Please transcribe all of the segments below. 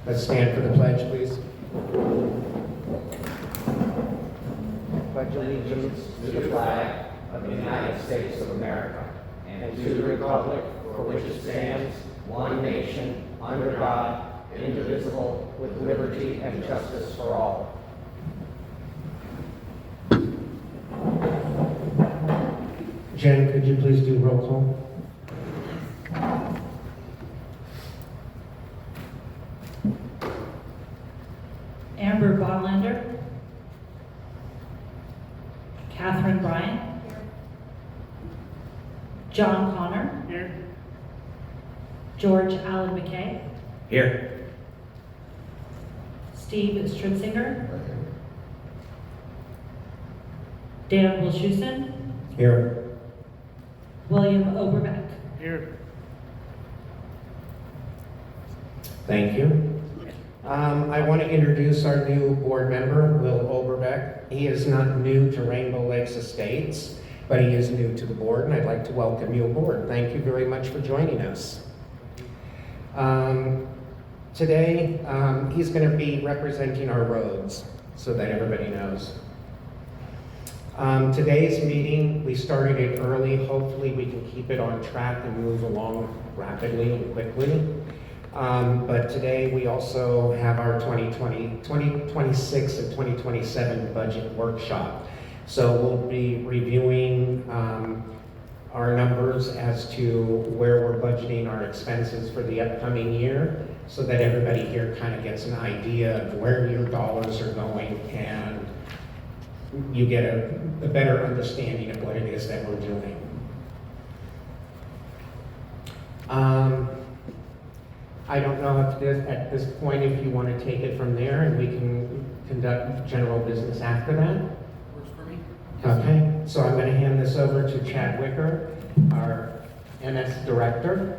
Let's stand for the pledge, please. Pledge allegiance to the flag of the United States of America and to the republic for which it stands, one nation, under God, indivisible, with liberty and justice for all. Jen, could you please do roll call? Amber Bodlander. Catherine Bryant. John Connor. Here. George Allen McKay. Here. Steve Stritzinger. Dan Wilshusen. Here. William Oberbeck. Here. Thank you. I want to introduce our new board member, Will Oberbeck. He is not new to Rainbow Lakes Estates, but he is new to the board, and I'd like to welcome you aboard. Thank you very much for joining us. Today, he's going to be representing our roads so that everybody knows. Today's meeting, we started it early. Hopefully we can keep it on track and move along rapidly and quickly. But today we also have our 2026 and 2027 budget workshop. So we'll be reviewing our numbers as to where we're budgeting our expenses for the upcoming year so that everybody here kind of gets an idea of where your dollars are going and you get a better understanding of what it is that we're doing. I don't know if at this point if you want to take it from there and we can conduct general business after that. Works for me. Okay, so I'm going to hand this over to Chad Wicker, our MS director.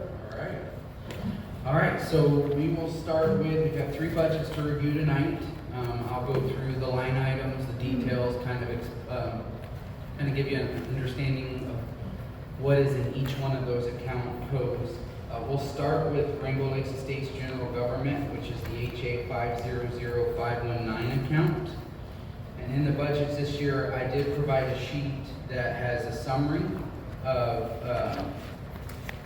All right, so we will start with, we've got 3 budgets to review tonight. I'll go through the line items, the details, kind of give you an understanding of what is in each one of those account codes. We'll start with Rainbow Lakes Estates General Government, which is the HA 500519 account. And in the budgets this year, I did provide a sheet that has a summary of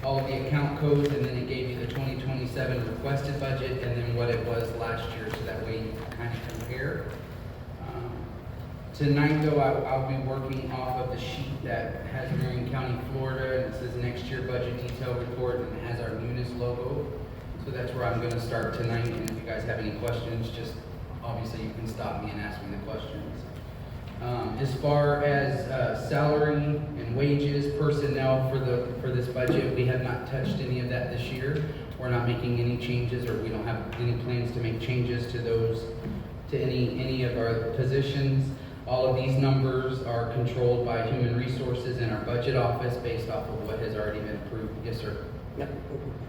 all of the account codes, and then it gave you the 2027 requested budget and then what it was last year, so that way you can kind of compare. Tonight though, I'll be working off of the sheet that has Marion County, Florida, and it says next year budget detail report, and it has our Munis logo. So that's where I'm gonna start tonight, and if you guys have any questions, just obviously you can stop me and ask me the questions. As far as salary and wages, personnel for this budget, we have not touched any of that this year. We're not making any changes, or we don't have any plans to make changes to those, to any of our positions. All of these numbers are controlled by Human Resources in our budget office based off of what has already been approved. Yes, sir.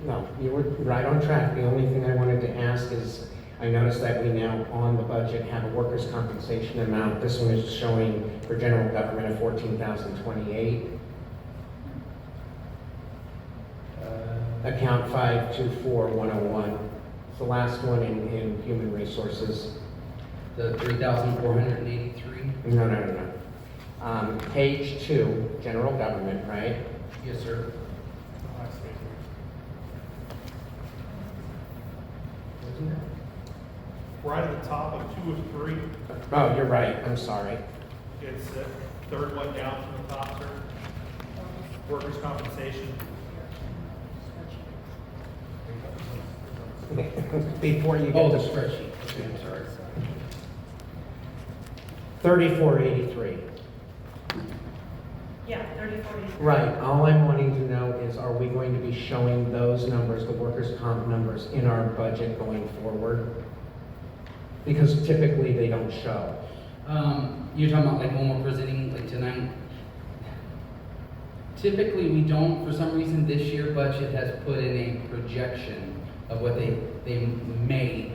No, you were right on track. The only thing I wanted to ask is, I noticed that we now on the budget have a workers' compensation amount. This one is showing for general government of $14,028. Account 524101. It's the last one in Human Resources. The 3,483. No. Page 2, general government, right? Yes, sir. Right at the top of 2 of 3, Oh, you're right. I'm sorry. it's the third one down from the top, sir. Workers' compensation. Before you Oh, get the to spreadsheet. Okay, I'm sorry. 3483. Yeah, 3040. Right. All I'm wanting to know is, are we going to be showing those numbers, the workers' comp numbers, in our budget going forward? Because typically they don't show. You're talking about like when we're presenting like tonight? Typically we don't. For some reason this year budget has put in a projection of what they may.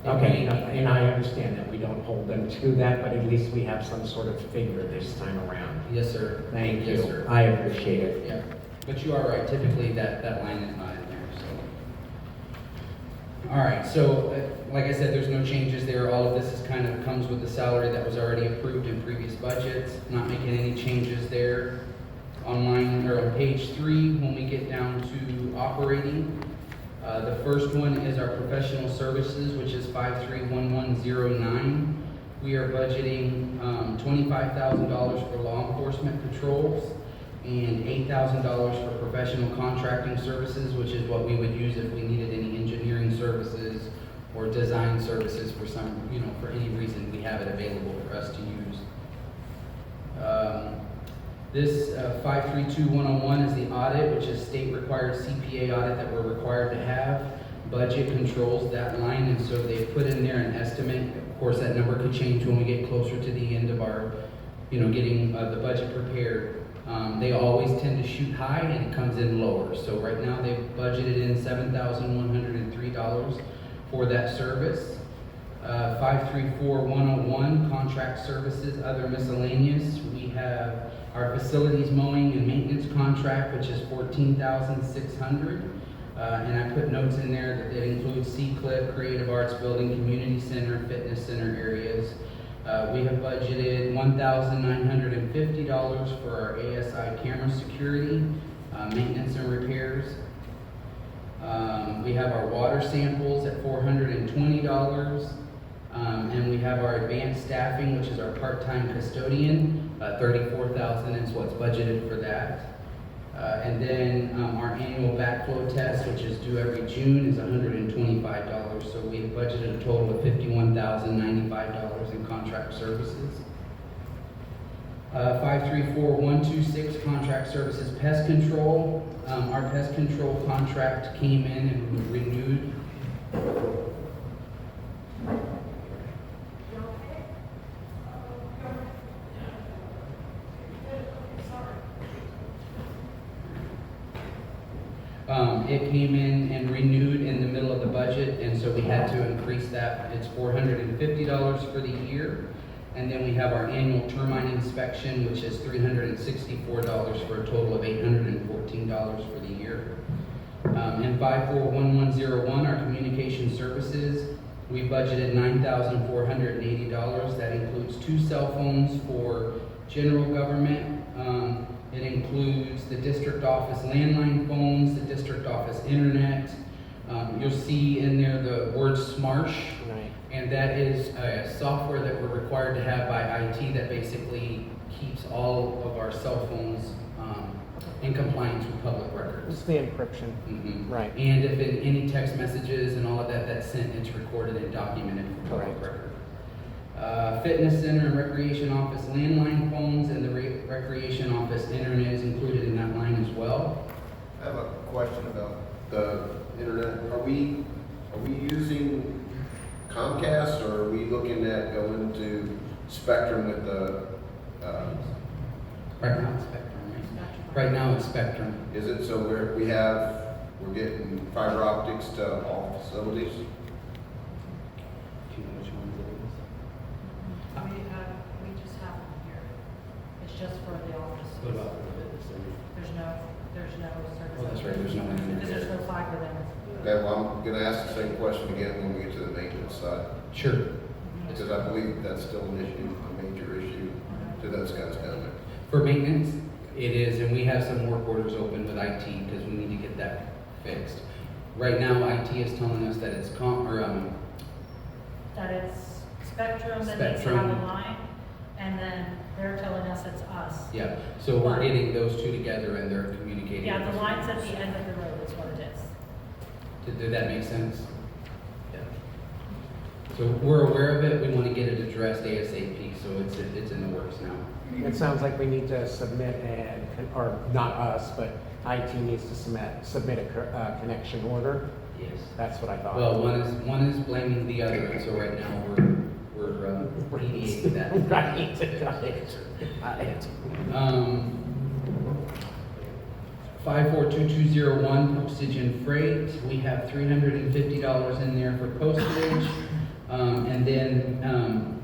Okay, and I understand that we don't hold them to that, but at least we have some sort of figure this time around. Yes, sir. Thank you. Yes, sir. I appreciate it. Yeah, but you are right. Typically that line is not in there, so. All right, so, like I said, there's no changes there. All of this is kind of comes with the salary that was already approved in previous budgets. Not making any changes there. Online, or on page 3, when we get down to operating, the first one is our professional services, which is 531109. We are budgeting $25,000 for law enforcement patrols and $8,000 for professional contracting services, which is what we would use if we needed any engineering services or design services for some, for any reason we have it available for us to use. This 532101 is the audit, which is state required CPA audit that we're required to have. Budget controls that line, and so they put in there an estimate. Of course, that number could change when we get closer to the end of our, getting the budget prepared. They always tend to shoot high and it comes in lower. So right now they've budgeted in $7,103 for that service. 534101, contract services, other miscellaneous. We have our facilities mowing and maintenance contract, which is $14,600. And I put notes in there that it includes C-Clip, Creative Arts Building, Community Center, Fitness Center areas. We have budgeted $1,950 for our ASI camera security, maintenance and repairs. We have our water samples at $420. And we have our advanced staffing, which is our part-time custodian, $34,000 is what's budgeted for that. And then our annual backflow test, which is due every June, is $125. So we have budgeted a total of $51,095 in contract services. 534126, contract services pest control. Our pest control contract came in and renewed. It came in and renewed in the middle of the budget, and so we had to increase that. It's $450 for the year. And then we have our annual termite inspection, which is $364 for a total of $814 for the year. And 541101, our communication services, we budgeted $9,480. That includes 2 cell phones for general government. It includes the district office landline phones, the district office internet. You'll see in there the word SMARSH, Right. and that is a software that we're required to have by IT that basically keeps all of our cell phones in compliance with public It's records. the encryption. Mhm. Right. And if any text messages and all of that that's sent, it's recorded and documented for public Correct. record. Fitness center and recreation office landline phones and the recreation office internet is included in that line as well. I have a question about the internet. Are we using Comcast, or are we looking at going to Spectrum with the, Right now it's Spectrum. Right now it's Spectrum. is it so we're getting fiber optics to all facilities? Do you know which ones it is? We just have them here. It's just for the office. What about the fitness center? There's no service. Oh, that's right, there's no internet Because there's there. no fiber there. Okay, well, I'm gonna ask the same question again when we get to the maintenance side, Sure. because I believe that's still an issue, a major issue to those guys down there. For maintenance, it is, and we have some work orders open with IT because we need to get that fixed. Right now, IT is telling us that it's That it's Spectrum that needs to Spectrum. have a line, and then they're telling us it's us. yeah, so we're getting those two together and they're communicating. Yeah, with the us. line's at the end of the road is what it is. Did that make sense? Yeah. So we're aware of it, we want to get it addressed ASAP, so it's in the works now. It sounds like we need to submit or not us, but IT needs to submit a connection order. Yes. That's what I thought. Well, one is blaming the other, and so right now we're mediating that. Right, got it. 542201, postage and freight. We have $350 in there for postage, and then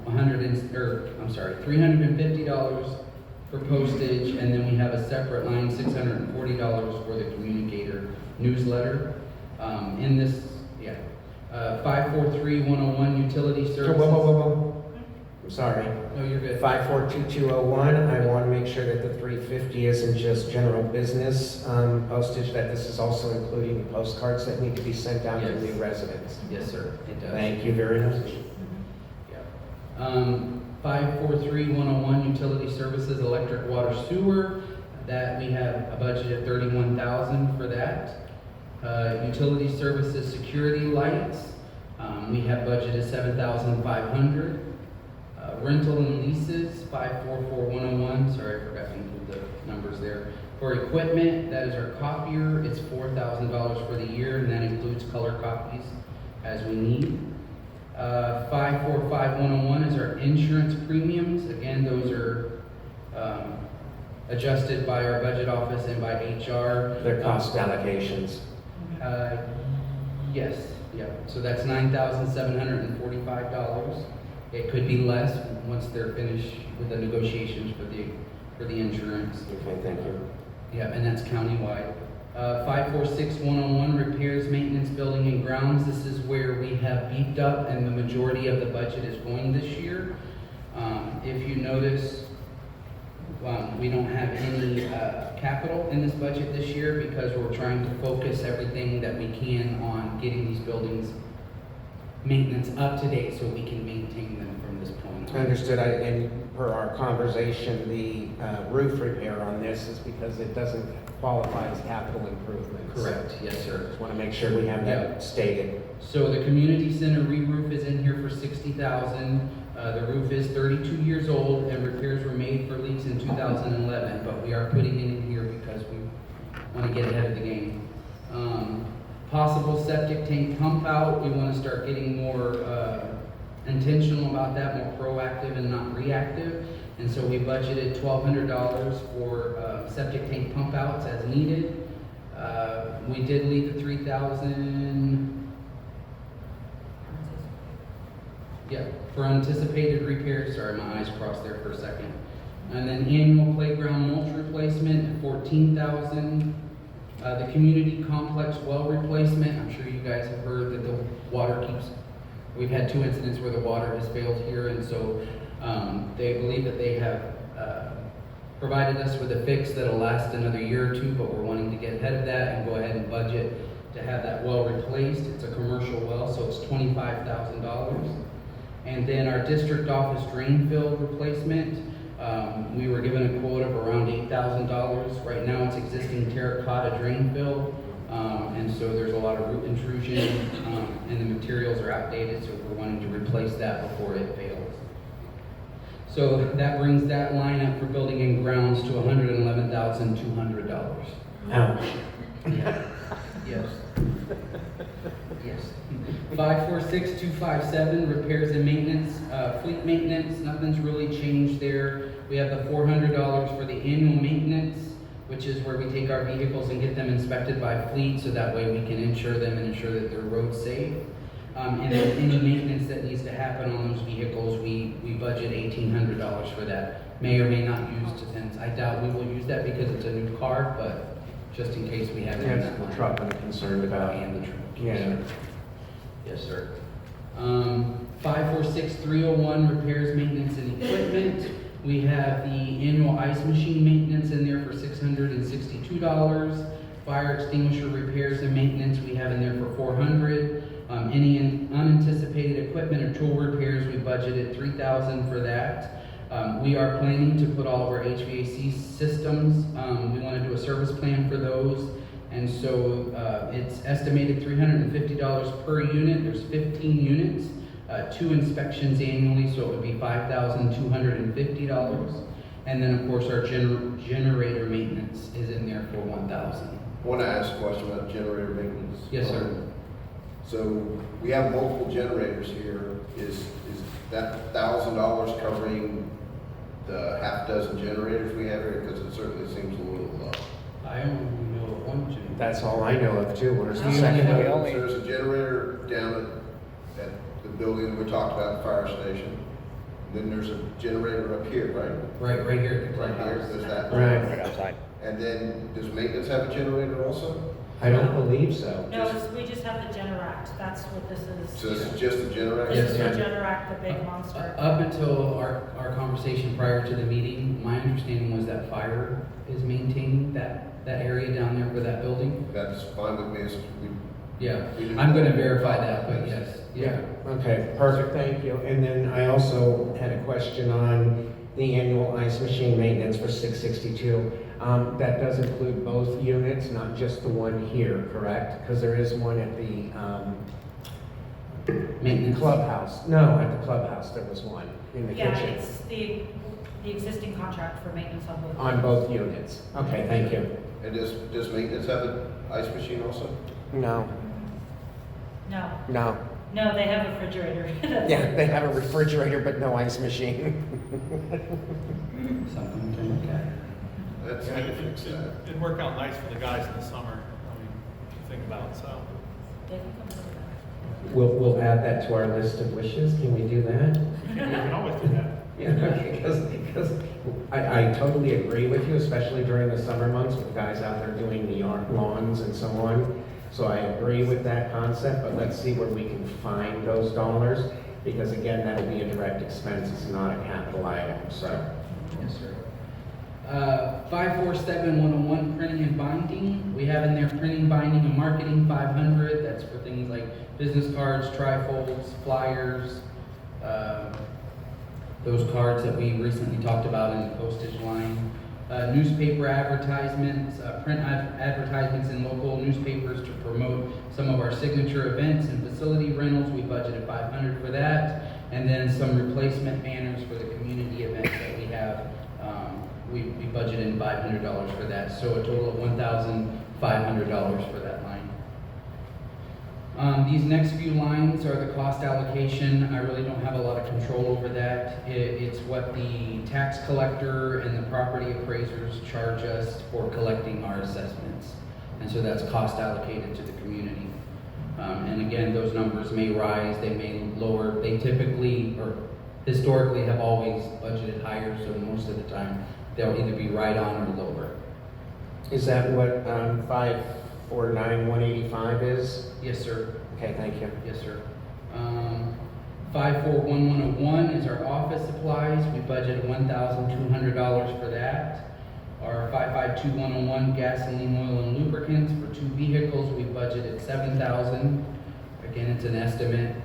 $350 for postage, and then we have a separate line, $640 for the communicator newsletter. 543-101 utility services. Whoa. I'm sorry. No, you're good. 542201, I want to make sure that the 350 isn't just general business postage, that this is also including the postcards that need to be sent out to Yes. new residents. Yes, sir, it does. Thank you very much. Yeah. 543-101 utility services, electric, water, sewer. That we have a budget of $31,000 for that. Utility services, security lights. We have budgeted $7,500. Rental and leases, 544-101. Sorry, I forgot to include the numbers there. For equipment, that is our copier. It's $4,000 for the year, and that includes color copies as we need. 545-101 is our insurance premiums. Again, those are adjusted by our budget office and by HR. Their cost allocations. Yes, yeah. So that's $9,745. It could be less once they're finished with the negotiations for the insurance. Okay, thank you. Yeah, and that's countywide. 546-101 repairs, maintenance, building and grounds. This is where we have beefed up and the majority of the budget is going this year. If you notice, we don't have any capital in this budget this year because we're trying to focus everything that we can on getting these buildings maintenance up to date so we can maintain them from this point on. Understood. And per our conversation, the roof repair on this is because it doesn't qualify as capital improvements. Correct, yes, sir. Just want to make sure we have that stated. So the community center re-roof is in here for $60,000. The roof is 32 years old and repairs were made for leaks in 2011, but we are putting it in here because we want to get ahead of the game. Possible septic tank pump out, we want to start getting more intentional about that, more proactive and not reactive. And so we budgeted $1,200 for septic tank pump outs as needed. We did leave the 3,000. Yeah, for anticipated repairs. Sorry, my eyes crossed there for a second. And then annual playground mulch replacement, $14,000. The community complex well replacement. I'm sure you guys have heard that the water we've had 2 incidents where the water has failed here, and so they believe that they have provided us with a fix that'll last another year or two, but we're wanting to get ahead of that and go ahead and budget to have that well replaced. It's a commercial well, so it's $25,000. And then our district office drain field replacement, we were given a quote of around $8,000. Right now it's existing terracotta drain field, and so there's a lot of root intrusion, and the materials are outdated, so we're wanting to replace that before it fails. So that brings that line up for building and grounds to $111,200. Ouch. Yeah. Yes. Yes. 546-257, repairs and maintenance, fleet maintenance, nothing's really changed there. We have the $400 for the annual maintenance, which is where we take our vehicles and get them inspected by fleet, so that way we can insure them and ensure that they're road safe. And then any maintenance that needs to happen on those vehicles, we budget $1,800 for that. May or may not use to, since I doubt we will use that because it's a new car, but just in case we have it in That's that the line. truck I'm concerned about. And the truck. Yeah. Yes, sir. 546-301, repairs, maintenance, and equipment. We have the annual ice machine maintenance in there for $662. Fire extinguisher repairs and maintenance we have in there for $400. Any unanticipated equipment or tool repairs, we budgeted $3,000 for that. We are planning to put all of our HVAC systems. We want to do a service plan for those. And so it's estimated $350 per unit. There's 15 units, 2 inspections annually, so it would be $5,250. And then, of course, our generator maintenance is in there for $1,000. I want to ask a question about generator maintenance. Yes, sir. So we have multiple generators here. Is that $1,000 covering the half dozen generators we have here? Because it certainly seems a little low. I only know of one generator. That's all I know of too. Where's the We second only one? So there's a generator down at the building we talked about, the fire station. Then there's a generator up here, right? Right here at the Right here, clubhouse. there's that. Right. And then, does maintenance have a generator also? I don't believe so. No, we just have the Generac, that's what this is. So this is just a Generac? This is Yes, the ma'am. Generac, the big monster. Up until our conversation prior to the meeting, my understanding was that fire is maintaining that area down there for that building. That's fine with me. Yeah, I'm gonna verify that, but yes. Yeah, okay, perfect, thank you. And then I also had a question on the annual ice machine maintenance for 662. That does include both units, not just the one here, correct? Because there is one at the Maintenance. clubhouse. No, at the clubhouse, there was one in the Yeah, kitchen. it's the existing contract for maintenance on both. On both units. Okay, thank you. And does maintenance have an ice machine also? No, No, no. no, they have a refrigerator. That's Yeah, it. they have a refrigerator, but no ice machine. Something to look at. That's how to fix that. It'd work out nice for the guys in the summer, I mean, think about it, so. They can come over We'll add that to our list of wishes. Can we do that? You can always do that. Yeah, because I totally agree with you, especially during the summer months with guys out there doing the lawns and so on. So I agree with that concept, but let's see where we can find those dollars, because again, that'll be a direct expense, it's not a capital item, so. Yes, sir. 547-101, printing and binding. We have in there printing, binding, and marketing, 500. That's for things like business cards, trifolds, flyers, those cards that we recently talked about in the postage line. Newspaper advertisements, print advertisements in local newspapers to promote some of our signature events and facility rentals. We budgeted 500 for that. And then some replacement banners for the community events that we have. We budgeted $500 for that, so a total of $1,500 for that line. These next few lines are the cost allocation. I really don't have a lot of control over that. It's what the tax collector and the property appraisers charge us for collecting our assessments. And so that's cost allocated to the community. And again, those numbers may rise, they may lower. They typically, or historically, have always budgeted higher, so most of the time, they'll either be right on or lower. Is that what 549,185 is? Yes, sir. Okay, thank you. Yes, sir. 541,101 is our office supplies. We budgeted $1,200 for that. Our 552,101 gasoline, oil, and lubricants for 2 vehicles. We budgeted $7,000. Again, it's an estimate.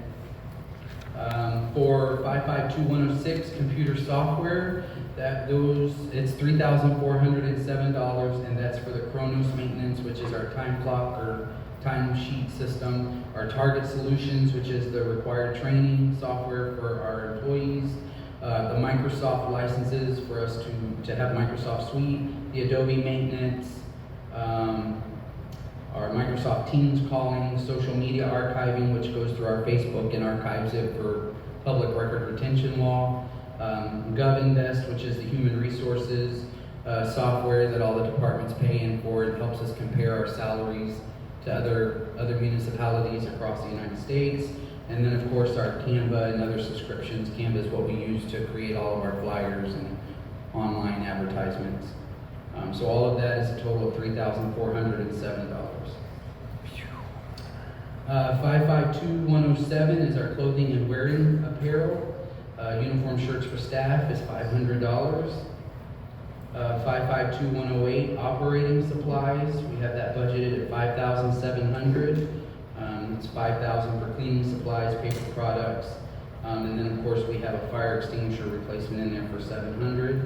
For 552,106 computer software, it's $3,407, and that's for the Kronos maintenance, which is our time clock or time sheet system, our Target Solutions, which is the required training software for our employees, the Microsoft licenses for us to have Microsoft Suite, the Adobe maintenance, our Microsoft Teams calling, social media archiving, which goes through our Facebook and archives it for public record retention law, GovInvest, which is the human resources software that all the departments pay in for. It helps us compare our salaries to other municipalities across the United States. And then, of course, our Canva and other subscriptions. Canva is what we use to create all of our flyers and online advertisements. So all of that is a total of $3,407. 552,107 is our clothing and wearing apparel. Uniform shirts for staff is $500. 552,108 operating supplies. We have that budgeted at $5,700. It's $5,000 for cleaning supplies, paper products, and then of course we have a fire extinguisher replacement in there for $700.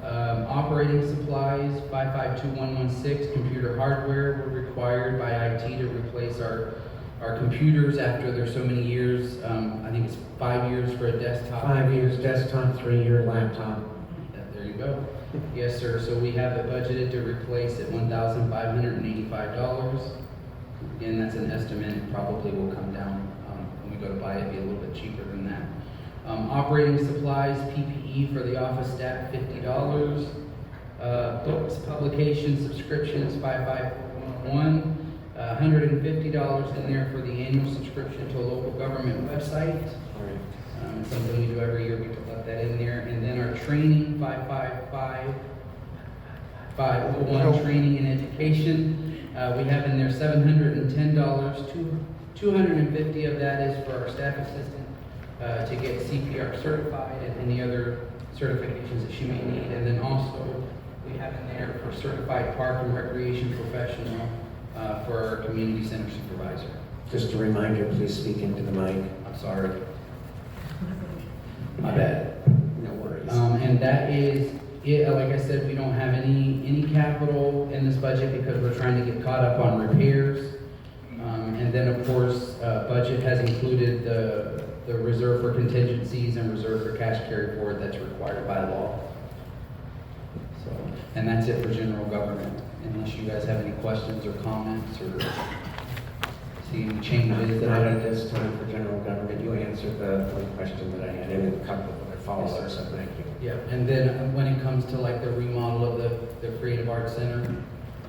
Operating supplies, 552,116 computer hardware. We're required by IT to replace our computers after there's so many years. I think it's 5 years for a desktop. 5 years desktop, 3-year laptop. There you go. Yes, sir. So we have it budgeted to replace at $1,585. Again, that's an estimate. It probably will come down when we go to buy it, be a little bit cheaper than that. Operating supplies, PPE for the office staff, $50. Books, publications, subscriptions, 55101. $150 in there for the annual subscription to a local government website. It's something we do every year. We put that in there. And then our training, 555. 501 training and education. We have in there $710, $250 of that is for our staff assistant to get CPR certified and any other certifications that she may need. And then also, we have in there for certified park and recreation professional for our community center supervisor. Just a reminder, please speak into the mic. I'm sorry. My bad. No worries. And that is it. Like I said, we don't have any capital in this budget because we're trying to get caught up on repairs. And then of course, budget has included the reserve for contingencies and reserve for cash carry forward that's required by law. So, and that's it for general government, unless you guys have any questions or comments or see any changes that Not I at this time for general government. You answered the one question that I had and a couple of other follow-ups, so thank you. Yeah, and then when it comes to like the remodel of the Creative Arts Center,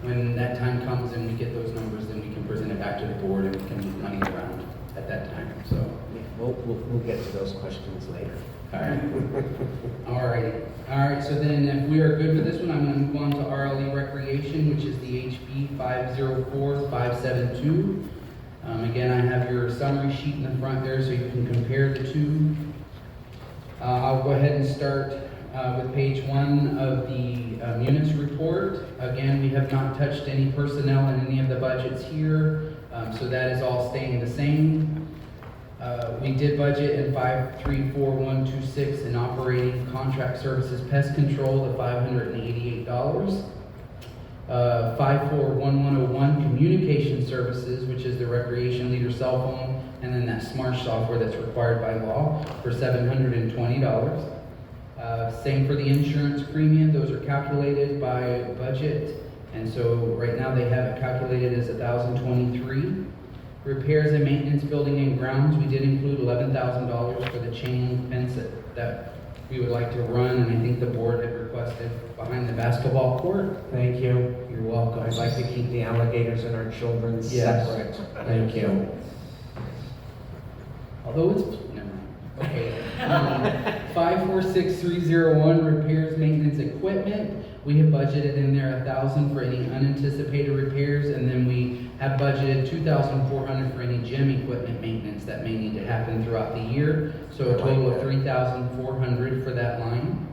when that time comes and we get those numbers, then we can present it back to the board and we can move money around at that time, so. Yeah, we'll get to those questions later. All right, so then if we are good with this one, I'm gonna move on to RLE Recreation, which is the HB 504572. Again, I have your summary sheet in the front there so you can compare the two. I'll go ahead and start with page 1 of the Munis report. Again, we have not touched any personnel in any of the budgets here, so that is all staying the same. We did budget in 534126 in operating contract services pest control at $588. 541101 communication services, which is the recreation leader cell phone, and then that smart software that's required by law for $720. Same for the insurance premium; those are calculated by budget, and so right now they have it calculated as $1,023. Repairs and maintenance, building and grounds, we did include $11,000 for the chain link fence that we would like to run, and I think the board had requested behind the basketball court. Thank you. You're welcome. I'd like to keep the alligators and our children Yes. separate. Thank you. Although it's, never mind. Okay. 546301, repairs, maintenance, equipment. We have budgeted in there $1,000 for any unanticipated repairs, and then we have budgeted $2,400 for any gym equipment maintenance that may need to happen throughout the year. So a total of $3,400 for that line.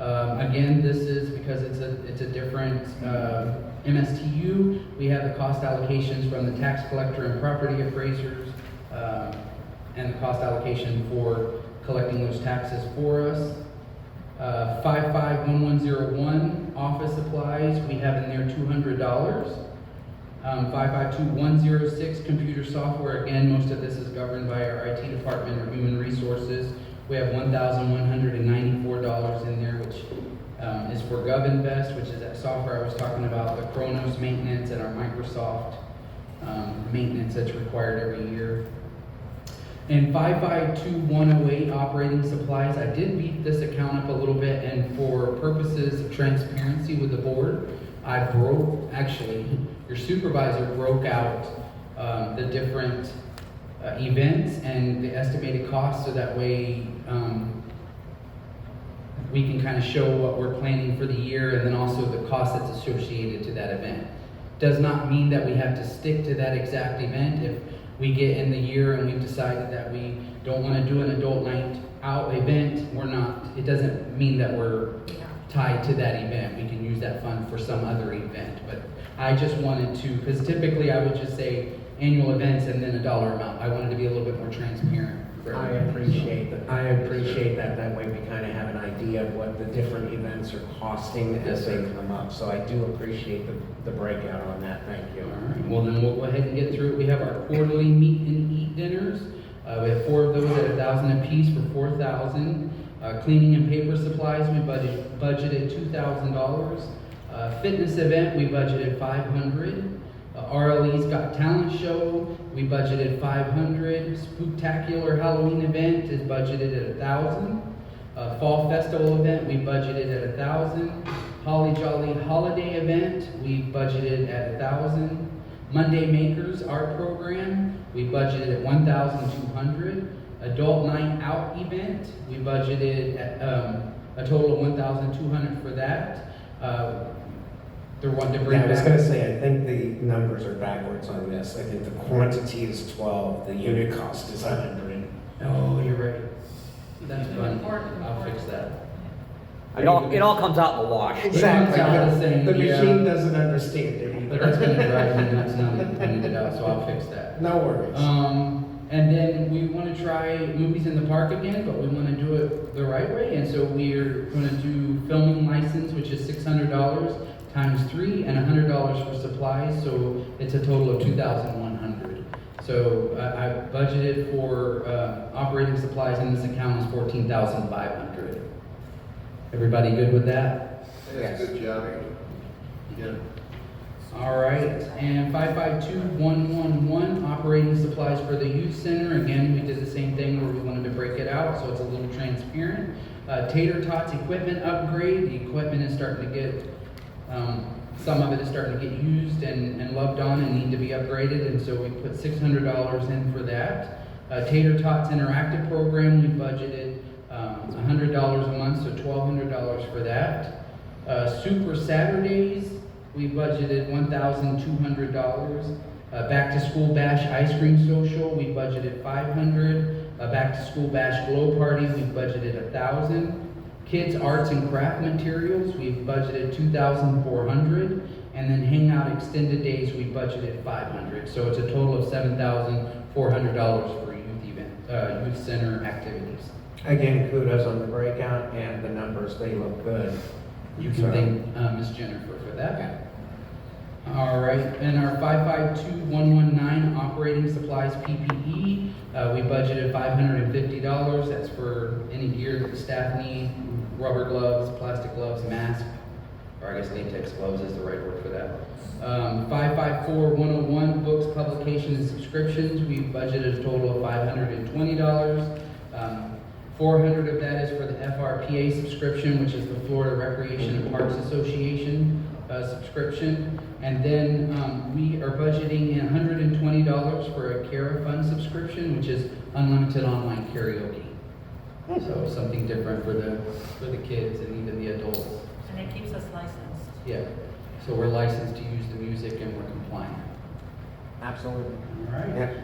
Again, this is because it's a different MSTU. We have the cost allocations from the tax collector and property appraisers, and the cost allocation for collecting those taxes for us. 551101 office supplies, we have in there $200. 552106 computer software, again, most of this is governed by our IT department or human resources. We have $1,194 in there, which is for GovInvest, which is that software I was talking about, the Kronos maintenance and our Microsoft maintenance that's required every year. And 552108 operating supplies, I did beat this account up a little bit, and for purposes of transparency with the board, your supervisor broke out the different events and the estimated costs, so that way we can kind of show what we're planning for the year and then also the cost that's associated to that event. Does not mean that we have to stick to that exact event. If we get in the year and we've decided that we don't want to do an adult night out event, it doesn't mean that we're tied to that event. We can use that fund for some other event. But I just wanted to, because typically I would just say annual events and then a dollar amount. I wanted to be a little bit more transparent. I appreciate that. That way we kind of have an idea of what the different events are costing as they come up. So I do appreciate the breakout on that. Thank you. All right. Well, then we'll go ahead and get through it. We have our quarterly meet and eat dinners. We have 4 of those at $1,000 a piece for $4,000. Cleaning and paper supplies, we budgeted $2,000. Fitness event, we budgeted $500. RLE's Got Talent Show, we budgeted $500. Spooktacular Halloween event is budgeted at $1,000. Fall Festival event, we budgeted at $1,000. Holly Jolly Holiday event, we budgeted at $1,000. Monday Makers Art Program, we budgeted at $1,200. Adult Night Out event, we budgeted at a total of $1,200 for that. they're wanting to bring Yeah, I was back. gonna say, I think the numbers are backwards on this. I think the quantity is 12, the unit cost is 100. Oh, you're right. That's funny. Important, I'll fix important. that. It all comes out in the wash. Exactly. It sounds the same, The yeah. machine doesn't understand it But that's either. gonna drive me nuts now that you pointed it out, so I'll fix that. No worries. And then we want to try movies in the park again, but we want to do it the right way. And so we're going to do filming license, which is $600 times 3, and $100 for supplies. So it's a total of $2,100. So I budgeted for operating supplies in this account is $14,500. Everybody good with that? Yes, good job. Yeah. All right, and 552111, operating supplies for the youth center. Again, we did the same thing where we wanted to break it out, so it's a little transparent. Tater Tots equipment upgrade. The equipment is starting to get, some of it is starting to get used and loved on and need to be upgraded, and so we put $600 in for that. Tater Tots interactive program, we budgeted $100 a month, so $1,200 for that. Super Saturdays, we budgeted $1,200. Back to School Bash Ice Cream Social, we budgeted $500. Back to School Bash Glow Party, we budgeted $1,000. Kids Arts and Craft Materials, we budgeted $2,400. And then Hangout Extended Days, we budgeted $500. So it's a total of $7,400 for youth center activities. Again, kudos on the breakout and the numbers, they look good. You can thank Ms. Jennifer for that. All right, and our 552119 operating supplies PPE, we budgeted $550. That's for any gear that the staff need, rubber gloves, plastic gloves, mask, or I guess latex gloves is the right word for that. 554101 books, publication, and subscriptions, we budgeted a total of $520. 400 of that is for the FRPA subscription, which is the Florida Recreation and Parks Association subscription. And then we are budgeting $120 for a Cara Fund subscription, which is unlimited online karaoke. So something different for the kids and even the adults. And it keeps us licensed. Yeah. So we're licensed to use the music and we're compliant. Absolutely. All right. Yeah.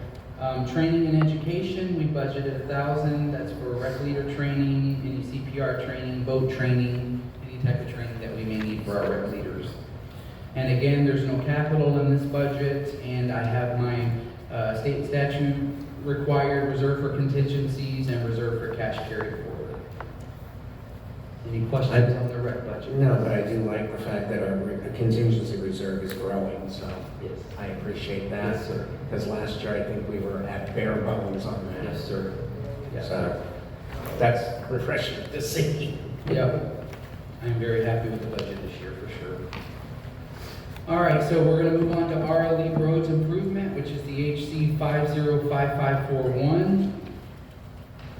Training and education, we budgeted $1,000. That's for rec leader training, any CPR training, boat training, any type of training that we may need for our rec leaders. And again, there's no capital in this budget, and I have my state statute required reserve for contingencies and reserve for cash carry forward. Any questions on the rec budget? No, but I do like the fact that our contingency reserve is growing, so Yes. I appreciate that. Yes, sir. Because last year, I think we were at bare bones on that. Yes, sir. Yes, So that's refreshing to see. Yep. I'm very happy with the budget this year for sure. All right, so we're going to move on to RLE Roads Improvement, which is the HC 505541.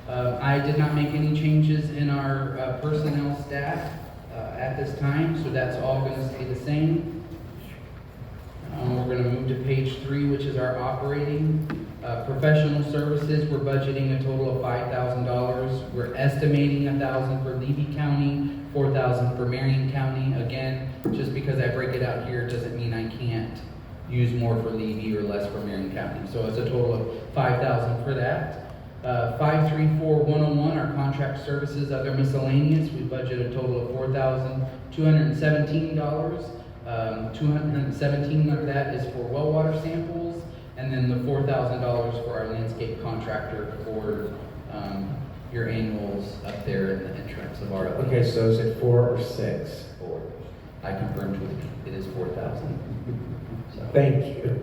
I did not make any changes in our personnel staff at this time, so that's all going to stay the same. We're going to move to page 3, which is our operating. Professional services, we're budgeting a total of $5,000. We're estimating $1,000 for Levy County, $4,000 for Marion County. Again, just because I break it out here doesn't mean I can't use more for Levy or less for Marion County. So it's a total of $5,000 for that. 534101, our contract services, other miscellaneous, we budget a total of $4,217. 217 of that is for well water samples, and then the $4,000 for our landscape contractor for your annuals up there in the entrance of our. Okay, so is it 4 or 6? 4. I confirmed with you, it is 4,000. So. Thank you.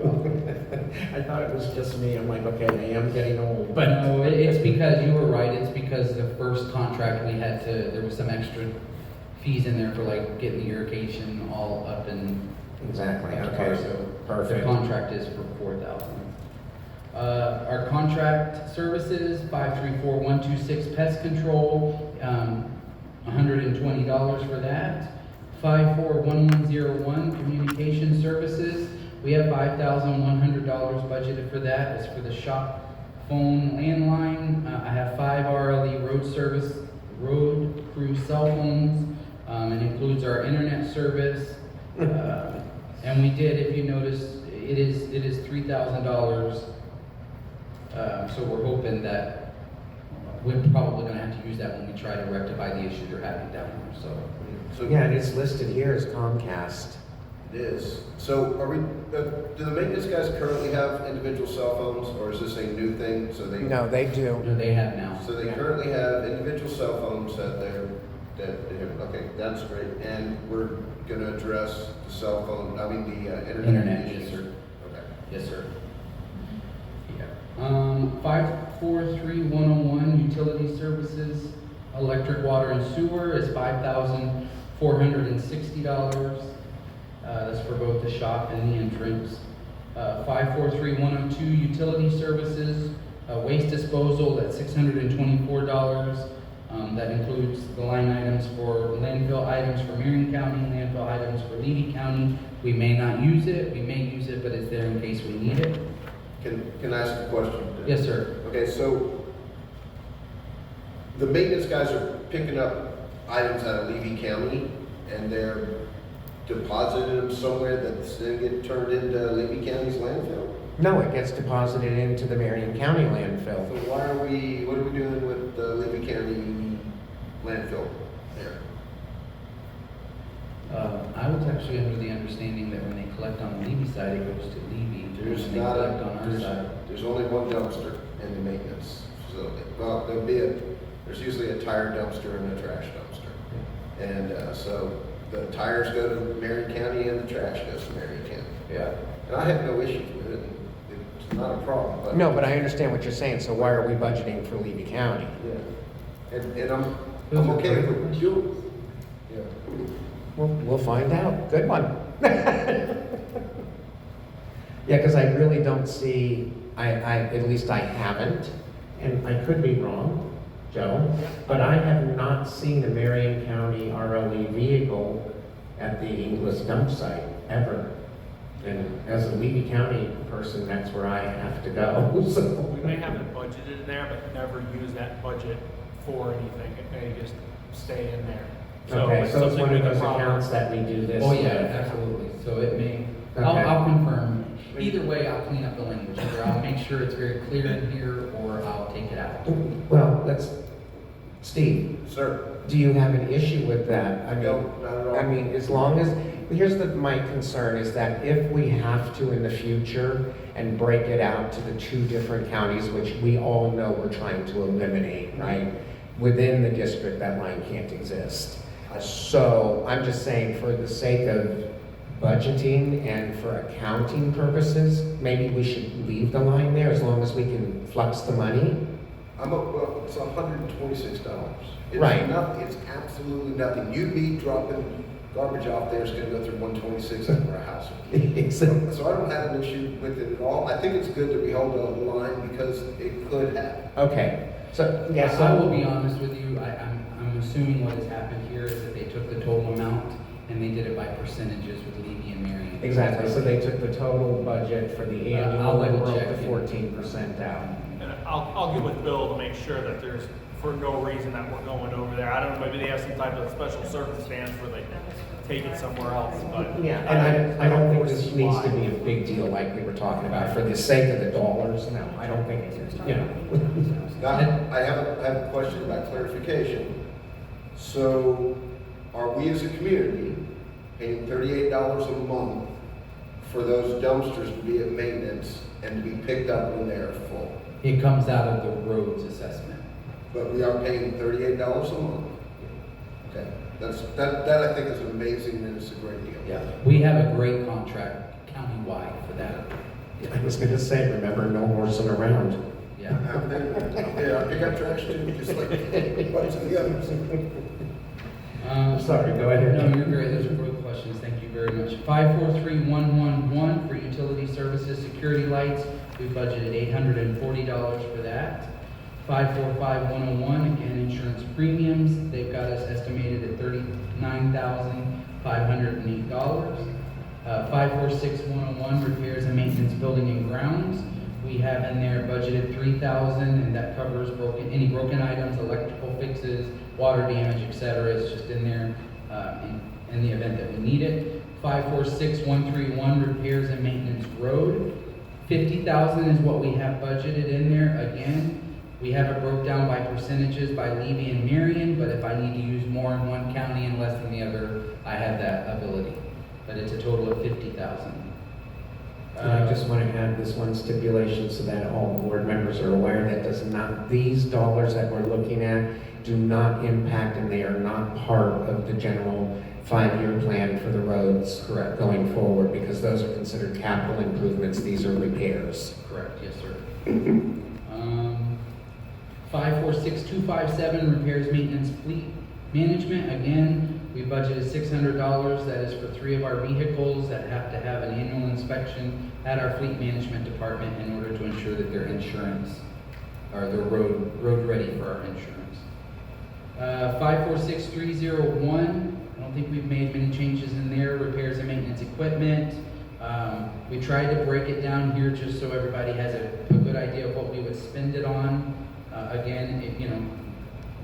I thought it was just me. I'm like, okay, I am getting old, but. No, it's because you were right. It's because the first contract we had to, there was some extra fees in there for like getting the irrigation all up and. Exactly, up to okay, par. so The perfect. contract is for 4,000. Our contract services, 534126 pest control, $120 for that. 541101 communication services, we have $5,100 budgeted for that. It's for the shop phone landline. I have 5 RLE road crew cell phones. It includes our internet service, And we did, if you notice, it is $3,000. So we're hoping that we're probably gonna have to use that when we try to rectify the issue they're having down there, so. So Yeah, and it's listed here as Comcast. it is. So are we, do the maintenance guys currently have individual cell phones, or is this a new thing? So they, No, they do. No, they have now. so they currently have individual cell phones that okay, that's great. And we're gonna address the cell phone, I mean, the internet Internet, issues. yes, sir. Okay. Yes, sir. Yeah. 543101, utility services, electric, water, and sewer is $5,460. That's for both the shop and the entrance. 543102, utility services, waste disposal at $624. That includes the line items for landfill items for Marion County, landfill items for Levy County. We may not use it, we may use it, but it's there in case we need it. Can I ask a question? Yes, sir. Okay, so the maintenance guys are picking up items out of Levy County and they're depositing them somewhere that's then get turned into Levy County's landfill? No, it gets deposited into the Marion County So landfill. what are we doing with the Levy County landfill there? I was actually under the understanding that when they collect on the Levy side, it goes to Levy. There's When they not collect on our side. there's only one dumpster in the maintenance facility. Well, there's usually a tire dumpster and a trash dumpster. And, so the tires go to Marion County and the trash goes to Marion County. Yeah. And I have no issues with it. It's not a problem, but. No, but I understand what you're saying, so why are we budgeting for Levy County? Yeah. And I'm Those are okay great with you. Yeah. Well, we'll find out. Good one. Yeah, because I really don't see, at least I haven't, and I could be wrong, Joe, but I have not seen a Marion County RLE vehicle at the Inglis dump site, ever. And as a Levy County person, that's where I have to go, so. We may have it budgeted in there, but never use that budget for anything. It may just stay in there. Okay, so it's something one we of can those probably- accounts that we do this. Oh, yeah, with. absolutely. So it may, Okay. I'll confirm. Either way, I'll clean up the language. Either I'll make sure it's very clear in here, or I'll take it out. Well, Steve, Sir, do you have an issue with that? I mean, no, not at all. I mean, as long as, my concern is that if we have to in the future and break it out to the two different counties, which we all know we're trying to eliminate, right? Within the district, that line can't exist. So I'm just saying, for the sake of budgeting and for accounting purposes, maybe we should leave the line there as long as we can flux the money. Well, it's $126. It's Right. nothing, it's absolutely nothing. Me dropping garbage off there is gonna go through 126 over a house. So, So I don't have an issue with it at all. I think it's good that we hold a line because it could happen. okay, so, yeah, So so. I will be honest with you, I'm assuming what has happened here is that they took the total amount and they did it by percentages with Levy and Marion. Exactly, so they took the total budget for the I'll annual and double broke check the it. 14% out. And I'll get with Bill to make sure that there's, for no reason that we're going over there. I don't know, maybe they have some type of special circumstance where they take it somewhere else, but. Yeah, and I don't think this needs to be a big deal like we were talking about, for the sake of the dollars, no, I don't think, Now, I have a question about clarification. So are we as a community paying $38 a month for those dumpsters to be at maintenance and to be picked up when they're full? It comes out of the roads assessment. But we are paying $38 a month? Okay, that I think is amazing and it's a great deal. Yeah. We have a great contract countywide for that. I was gonna say, remember, no horsing around. Yeah. Yeah, I pick up trash too, just like a bunch of the others. Sorry, go ahead. No, you're great. Those are great questions. Thank you very much. 543111 for utility services, security lights. We budgeted $840 for that. 545101, again, insurance premiums. They've got us estimated at $39,508. 546101, repairs and maintenance, building and grounds. We have in there budgeted $3,000, and that covers any broken items, electrical fixes, water damage, etc. It's just in there in the event that we need it. 546-131, repairs and maintenance road. 50,000 is what we have budgeted in there. Again, we have it broke down by percentages by Levy and Marion, but if I need to use more in one county and less in the other, I have that ability. But it's a total of 50,000. And I just want to add this one stipulation so that all board members are aware that these dollars that we're looking at do not impact and they are not part of the general 5-year plan for the roads. Correct. Going forward, because those are considered capital improvements, these are repairs. Correct, yes, sir. 546-257, repairs, maintenance, fleet management. Again, we budgeted $600. That is for 3 of our vehicles that have to have an annual inspection at our fleet management department in order to ensure that their insurance, or they're road ready for our insurance. 546-301, I don't think we've made many changes in there. Repairs and maintenance equipment. We tried to break it down here just so everybody has a good idea of what we would spend it on. Again,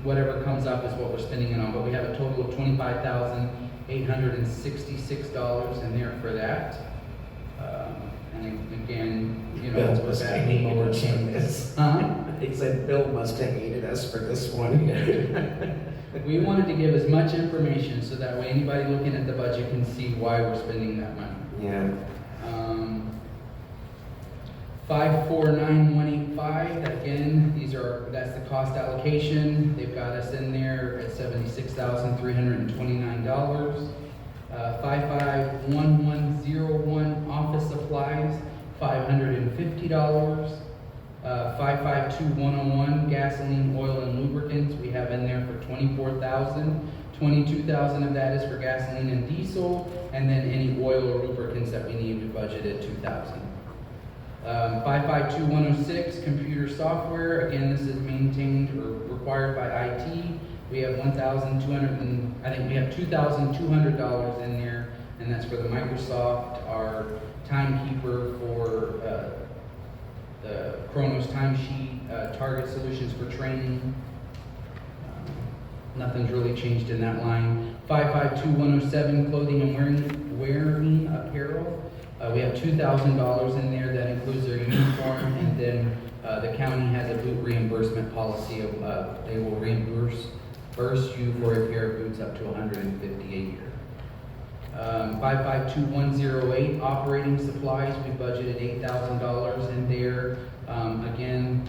whatever comes up is what we're spending it on, but we have a total of $25,866 in there for that. And again, Bill it's must for have that hated lower us on this. He said Bill must have hated us for this one. We wanted to give as much information so that way anybody looking at the budget can see why we're spending that money. Yeah. 549-185, again, that's the cost allocation. They've got us in there at $76,329. 551101, office supplies, $550. 552101, gasoline, oil, and lubricants, we have in there for $24,000. 22,000 of that is for gasoline and diesel, and then any oil or lubricants that we need, we budgeted $2,000. 552106, computer software. Again, this is maintained or required by IT. We have $2,200 in there, and that's for the Microsoft, our timekeeper for the Kronos timesheet, Target Solutions for training. Nothing's really changed in that line. 552107, clothing and wearing apparel. We have $2,000 in there. That includes their uniform, and then the county has a boot reimbursement policy of they will reimburse you for a pair of boots up to $150 a year. 552108, operating supplies. We budgeted $8,000 in there. Again,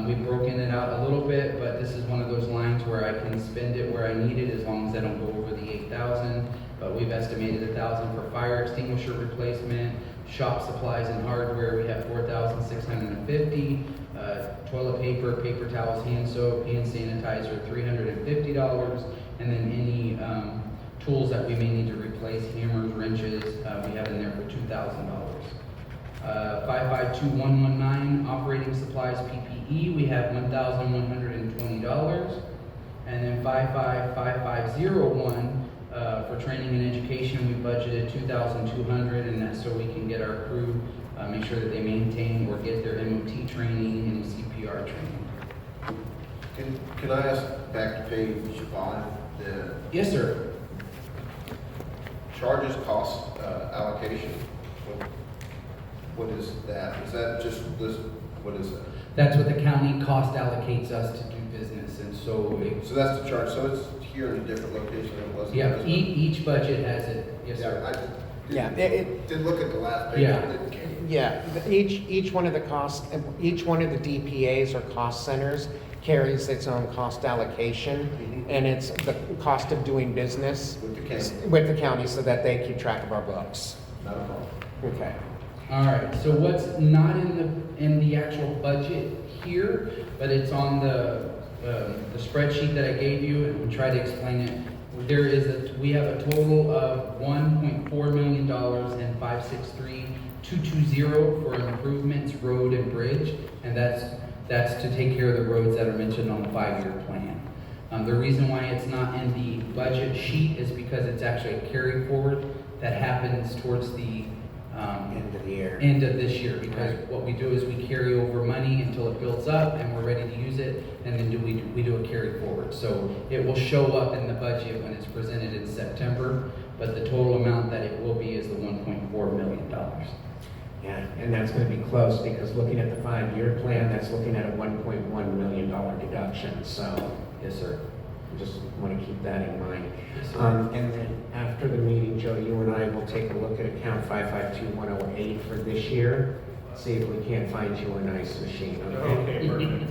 we've broken it out a little bit, but this is one of those lines where I can spend it where I need it as long as I don't go over the 8,000. But we've estimated 1,000 for fire extinguisher replacement, shop supplies and hardware. We have 4,650. Toilet paper, paper towels, hand soap, hand sanitizer, $350, and then any tools that we may need to replace, hammers, wrenches, we have in there for $2,000. 552119, operating supplies, PPE, we have $1,120. And then 555501, for training and education, we budgeted $2,200, and that's so we can get our crew, make sure that they maintain or get their MOT training and CPR training. Can I ask back to page 5, the Yes, sir. charges cost allocation? What is that? Is that just this? What is that? That's what the county cost allocates us to do business, and so. So that's the charge. So it's here in a different location than it was. Yeah, each budget has it. Yes, sir. Yeah, Did look at the last page. Yeah. Yeah, each one of the each one of the DPAs or cost centers carries its own cost allocation, and it's the cost of doing business with the county so that they keep track of our books. Not a problem. Okay. All right, so what's not in the actual budget here, but it's on the spreadsheet that I gave you, and we'll try to explain it. We have a total of $1.4 million in 563220 for improvements, road and bridge, and that's to take care of the roads that are mentioned on the 5-year plan. The reason why it's not in the budget sheet is because it's actually a carry forward that happens towards the End of the year. end of this year, because Right. what we do is we carry over money until it builds up and we're ready to use it, and then we do a carry forward. So it will show up in the budget when it's presented in September, but the total amount that it will be is the $1.4 million. Yeah, and that's gonna be close, because looking at the 5-year plan, that's looking at a $1.1 million deduction, so Yes, sir. I just wanna keep that in mind. Yes, sir. And then after the meeting, Joe, you and I will take a look at account 552108 for this year, see if we can't find you a nice machine, okay? Okay, perfect.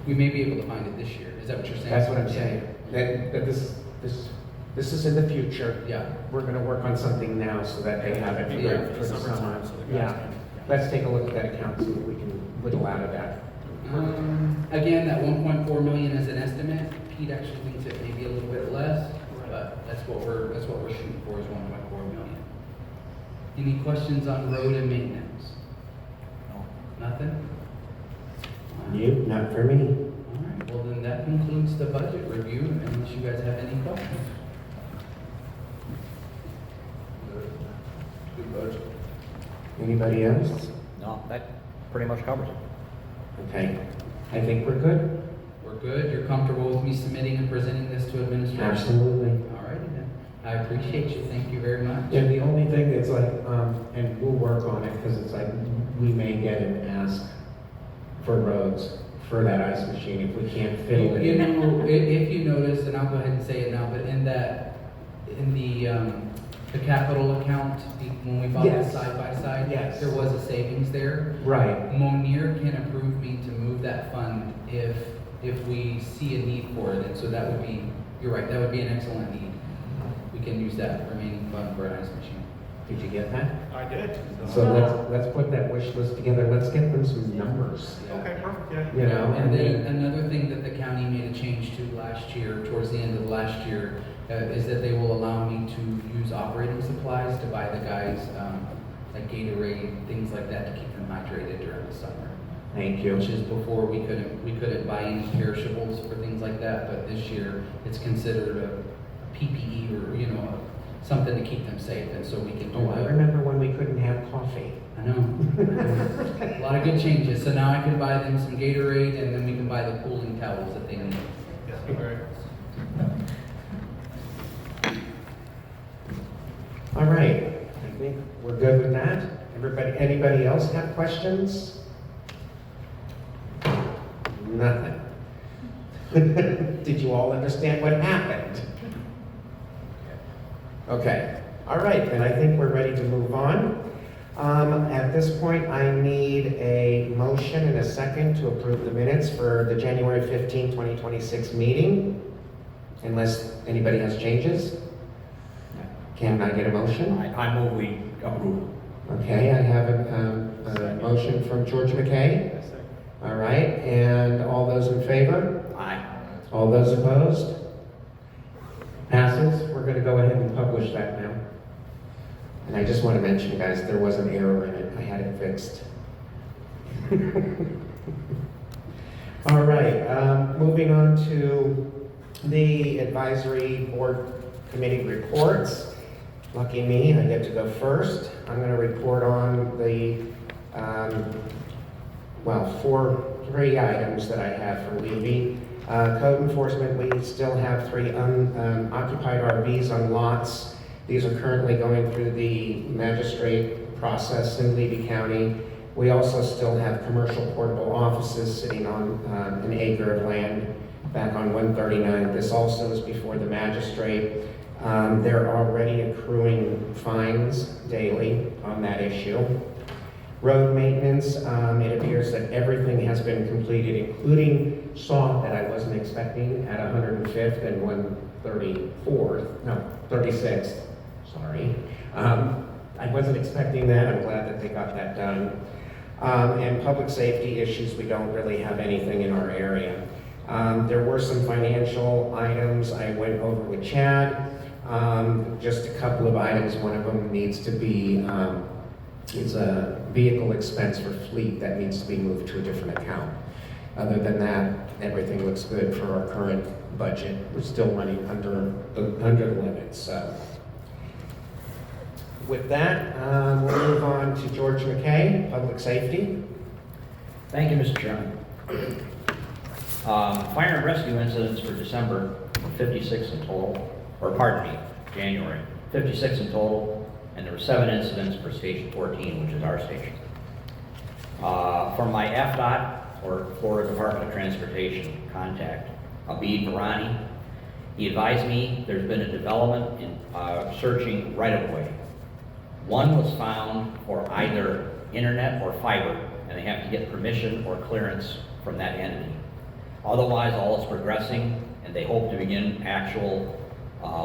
We may be able to find it this year. Is that what you're saying? That's what I'm saying, that this is in the future. Yeah. We're gonna work on something now so that they have it Be for ready the summer. summertime, so the guys Yeah, can- let's take a look at that account, see what we can whittle out of that. Again, that 1.4 million is an estimate. Pete actually thinks it may be a little bit less, but that's what we're shooting for, is 1.4 million. Any questions on road and maintenance? Nothing? You, not for me. All right, well then that concludes the budget review, unless you guys have any questions. Good budget. Anybody else? No, that pretty much covers it. Okay, I think we're good. We're good? You're comfortable with me submitting and presenting this to administration? Absolutely. All righty then. I appreciate you. Thank you very much. And the only thing that's like, and we'll work on it, because it's like, we may get an ask for roads for that ice machine if we can't fiddle it. You know, if you notice, and I'll go ahead and say it now, but in the capital account, when we bought the Yes. side by side, Yes. there was a savings there. Right, Monier can approve me to move that fund if we see a need for it, and so that would be, you're right, that would be an excellent need. We can use that remaining fund for an ice machine. did you get that? I did. So let's put that wish list together, let's get them some numbers, Okay, perfect, yeah. you know? And then another thing that the county made a change to last year, towards the end of last year, is that they will allow me to use operating supplies to buy the guys, like Gatorade, things like that, to keep them hydrated during the summer. Thank you. Which is before we couldn't buy any perishables for things like that, but this year it's considered a PPE, or, you know, something to keep them safe, and so we can do Oh, I it. remember when we couldn't have coffee. I know. A lot of good changes, so now I can buy them some Gatorade, and then we can buy the cooling towels that they need. Yeah, all right. All right, I think we're good with that. Anybody else have questions? Nothing. Did you all understand what happened? Okay, all right, then I think we're ready to move on. At this point, I need a motion and a second to approve the minutes for the January 15, 2026 meeting, unless anybody has changes. Can I get a motion? I move we approve. Okay, I have a motion from George McKay. All right, and all those in favor? Aye. All those opposed? Passes. We're going to go ahead and publish that now. And I just want to mention, guys, there was an error in it. I had it fixed. All right, moving on to the advisory board committee reports. Lucky me, I get to go first. I'm going to report on the, three items that I have for Levy. Code enforcement, we still have 3 unoccupied RVs on lots. These are currently going through the magistrate process in Levy County. We also still have commercial portable offices sitting on an acre of land back on 139. This also is before the magistrate. They're already accruing fines daily on that issue. Road maintenance, it appears that everything has been completed, including saw that I wasn't expecting at 105th and 36th, sorry. I wasn't expecting that, I'm glad that they got that done. And public safety issues, we don't really have anything in our area. There were some financial items I went over with Chad. Just a couple of items. One of them needs to be, it's a vehicle expense for fleet that needs to be moved to a different account. Other than that, everything looks good for our current budget. We're still running under the limits. So. With that, we'll move on to George McKay, Public Safety. Thank you, Mr. Chairman. Fire and rescue incidents for December were 56 in total, or pardon me, January, 56 in total, and there were 7 incidents for Station 14, which is our station. For my FDOT, or Florida Department of Transportation, contact, Abid Varani, he advised me there's been a development in searching right-of-way. One was found for either internet or fiber, and they have to get permission or clearance from that entity. Otherwise, all is progressing, and they hope to begin actual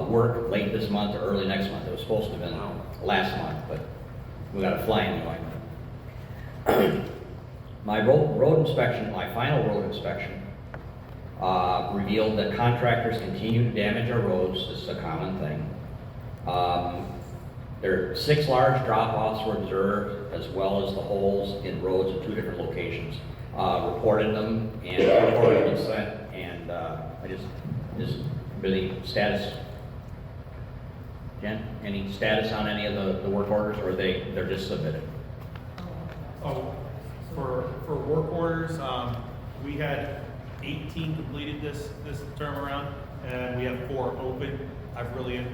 work late this month or early next month. It was supposed to have been last month, but we got a fly-in going. My road inspection, my final road inspection, revealed that contractors continue to damage our roads. This is a common thing. There are 6 large drop-offs were observed, as well as the holes in roads at 2 different locations. Reported them and reported consent, and I just really status. Jen, any status on any of the work orders, or they're just submitted? Oh, for work orders, we had 18 completed this term around, and we have 4 open. I've really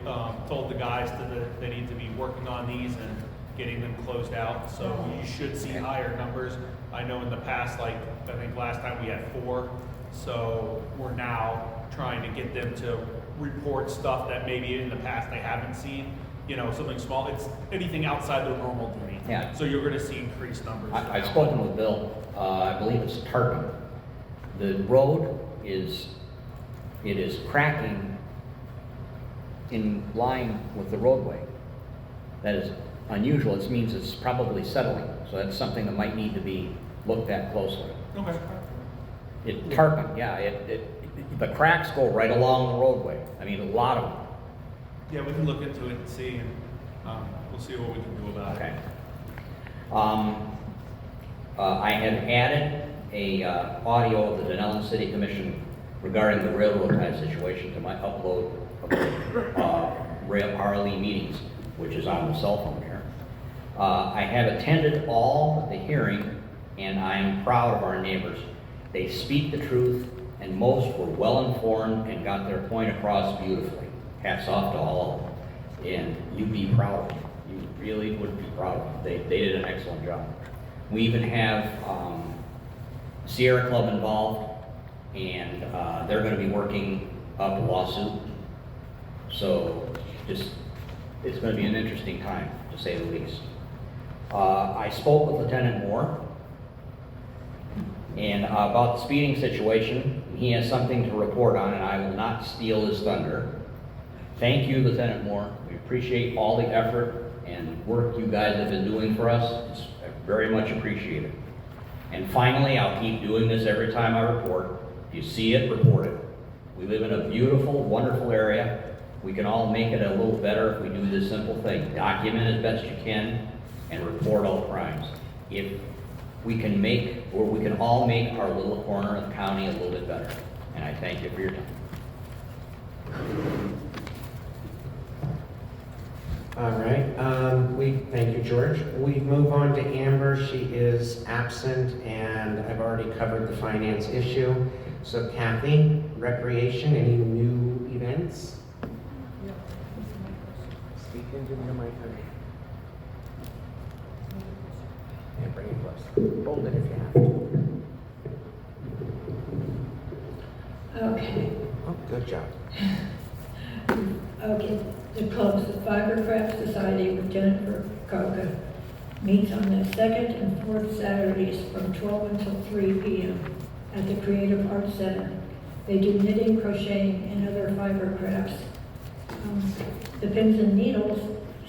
told the guys that they need to be working on these and getting them closed out, so you should see higher numbers. I know in the past, like, I think last time we had 4, so we're now trying to get them to report stuff that maybe in the past they haven't seen, you know, something small. It's anything outside their normal duty. Yeah. So you're gonna see increased numbers. I've spoken with Bill, I believe it's Tarpon. The road is cracking in line with the roadway. That is unusual. It means it's probably settling, so that's something that might need to be looked at closely. Okay. Tarpon, yeah, the cracks go right along the roadway. I mean, a lot of them. Yeah, we can look into it and see, and we'll see what we can do about Okay. it. I have added a audio of the Denellen City Commission regarding the railroad tie situation to my upload of the RLE meetings, which is on the cell phone here. I have attended all the hearing, and I am proud of our neighbors. They speak the truth, and most were well informed and got their point across beautifully. Hats off to all of them, and you'd be proud of them. You really would be proud of them. They did an excellent job. We even have Sierra Club involved, and they're going to be working up a lawsuit. So it's going to be an interesting time, to say the least. I spoke with Lieutenant Moore and about the speeding situation. He has something to report on, and I will not steal his thunder. Thank you, Lieutenant Moore. We appreciate all the effort and work you guys have been doing for us. It's very much appreciated. And finally, I'll keep doing this every time I report. If you see it, report it. We live in a beautiful, wonderful area. We can all make it a little better if we do this simple thing. Document as best you can and report all crimes. If we can make, or we can all make our little corner of the county a little bit better. And I thank you for your time. All right, we thank you, George. We move on to Amber. She is absent, and I've already covered the finance issue. So Kathy, recreation, any new events? Speak into the microphone. Yeah, bring it close. Hold it if you have to. Okay, Oh, good job. okay. The club's the Fibercraft Society with Jennifer Coca meets on the second and fourth Saturdays from 12 until 3 p.m. at the Creative Arts Center. They do knitting, crocheting, and other fiber crafts. The Pins and Needles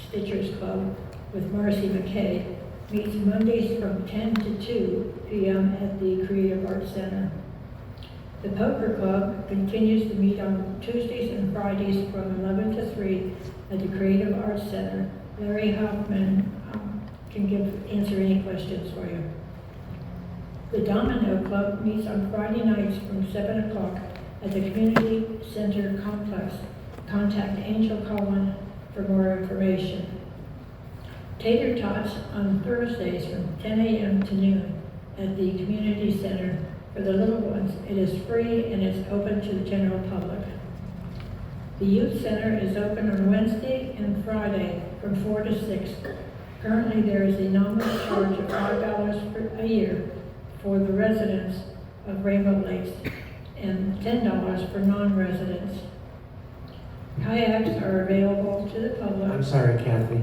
Stitchers Club with Marcy McKay meets Mondays from 10 to 2 p.m. at the Creative Arts Center. The Poker Club continues to meet on Tuesdays and Fridays from 11 to 3 at the Creative Arts Center. Larry Hoffman can answer any questions for you. The Domino Club meets on Friday nights from 7 o'clock at the Community Center Complex. Contact Angel Cohen for more information. tater tots on Thursdays from 10 a.m. to noon at the community center. For the little ones, it is free and it's open to the general public. The youth center is open on Wednesday and Friday from 4 to 6. Currently, there is a nominal charge of $5 a year for the residents of Rainbow Lakes and $10 for non-residents. Kayaks are available to the public. I'm sorry, Kathy.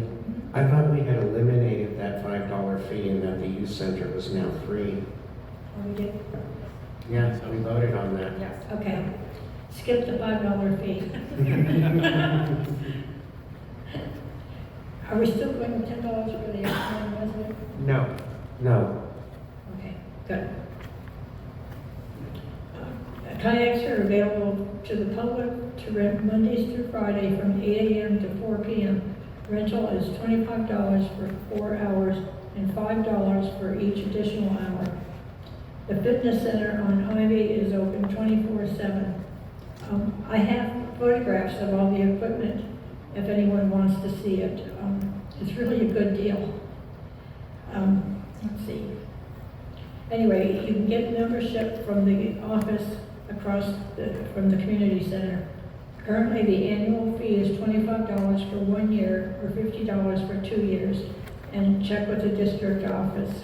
I thought we had eliminated that $5 fee and that the youth center was now free. Oh, we did? Yeah, we voted on that. Yes. Okay. Skip the $5 fee. Are we still going with $10 for the non-resident? No, no. Okay, good. Kayaks are available to the public to rent Mondays through Friday from 8 a.m. to 4 p.m. Rental is $25 for 4 hours and $5 for each additional hour. The fitness center on Ivy is open 24/7. I have photographs of all the equipment if anyone wants to see it. It's really a good deal. Let's see. Anyway, you can get membership from the office from the community center. Currently, the annual fee is $25 for 1 year or $50 for 2 years, and check with the district office.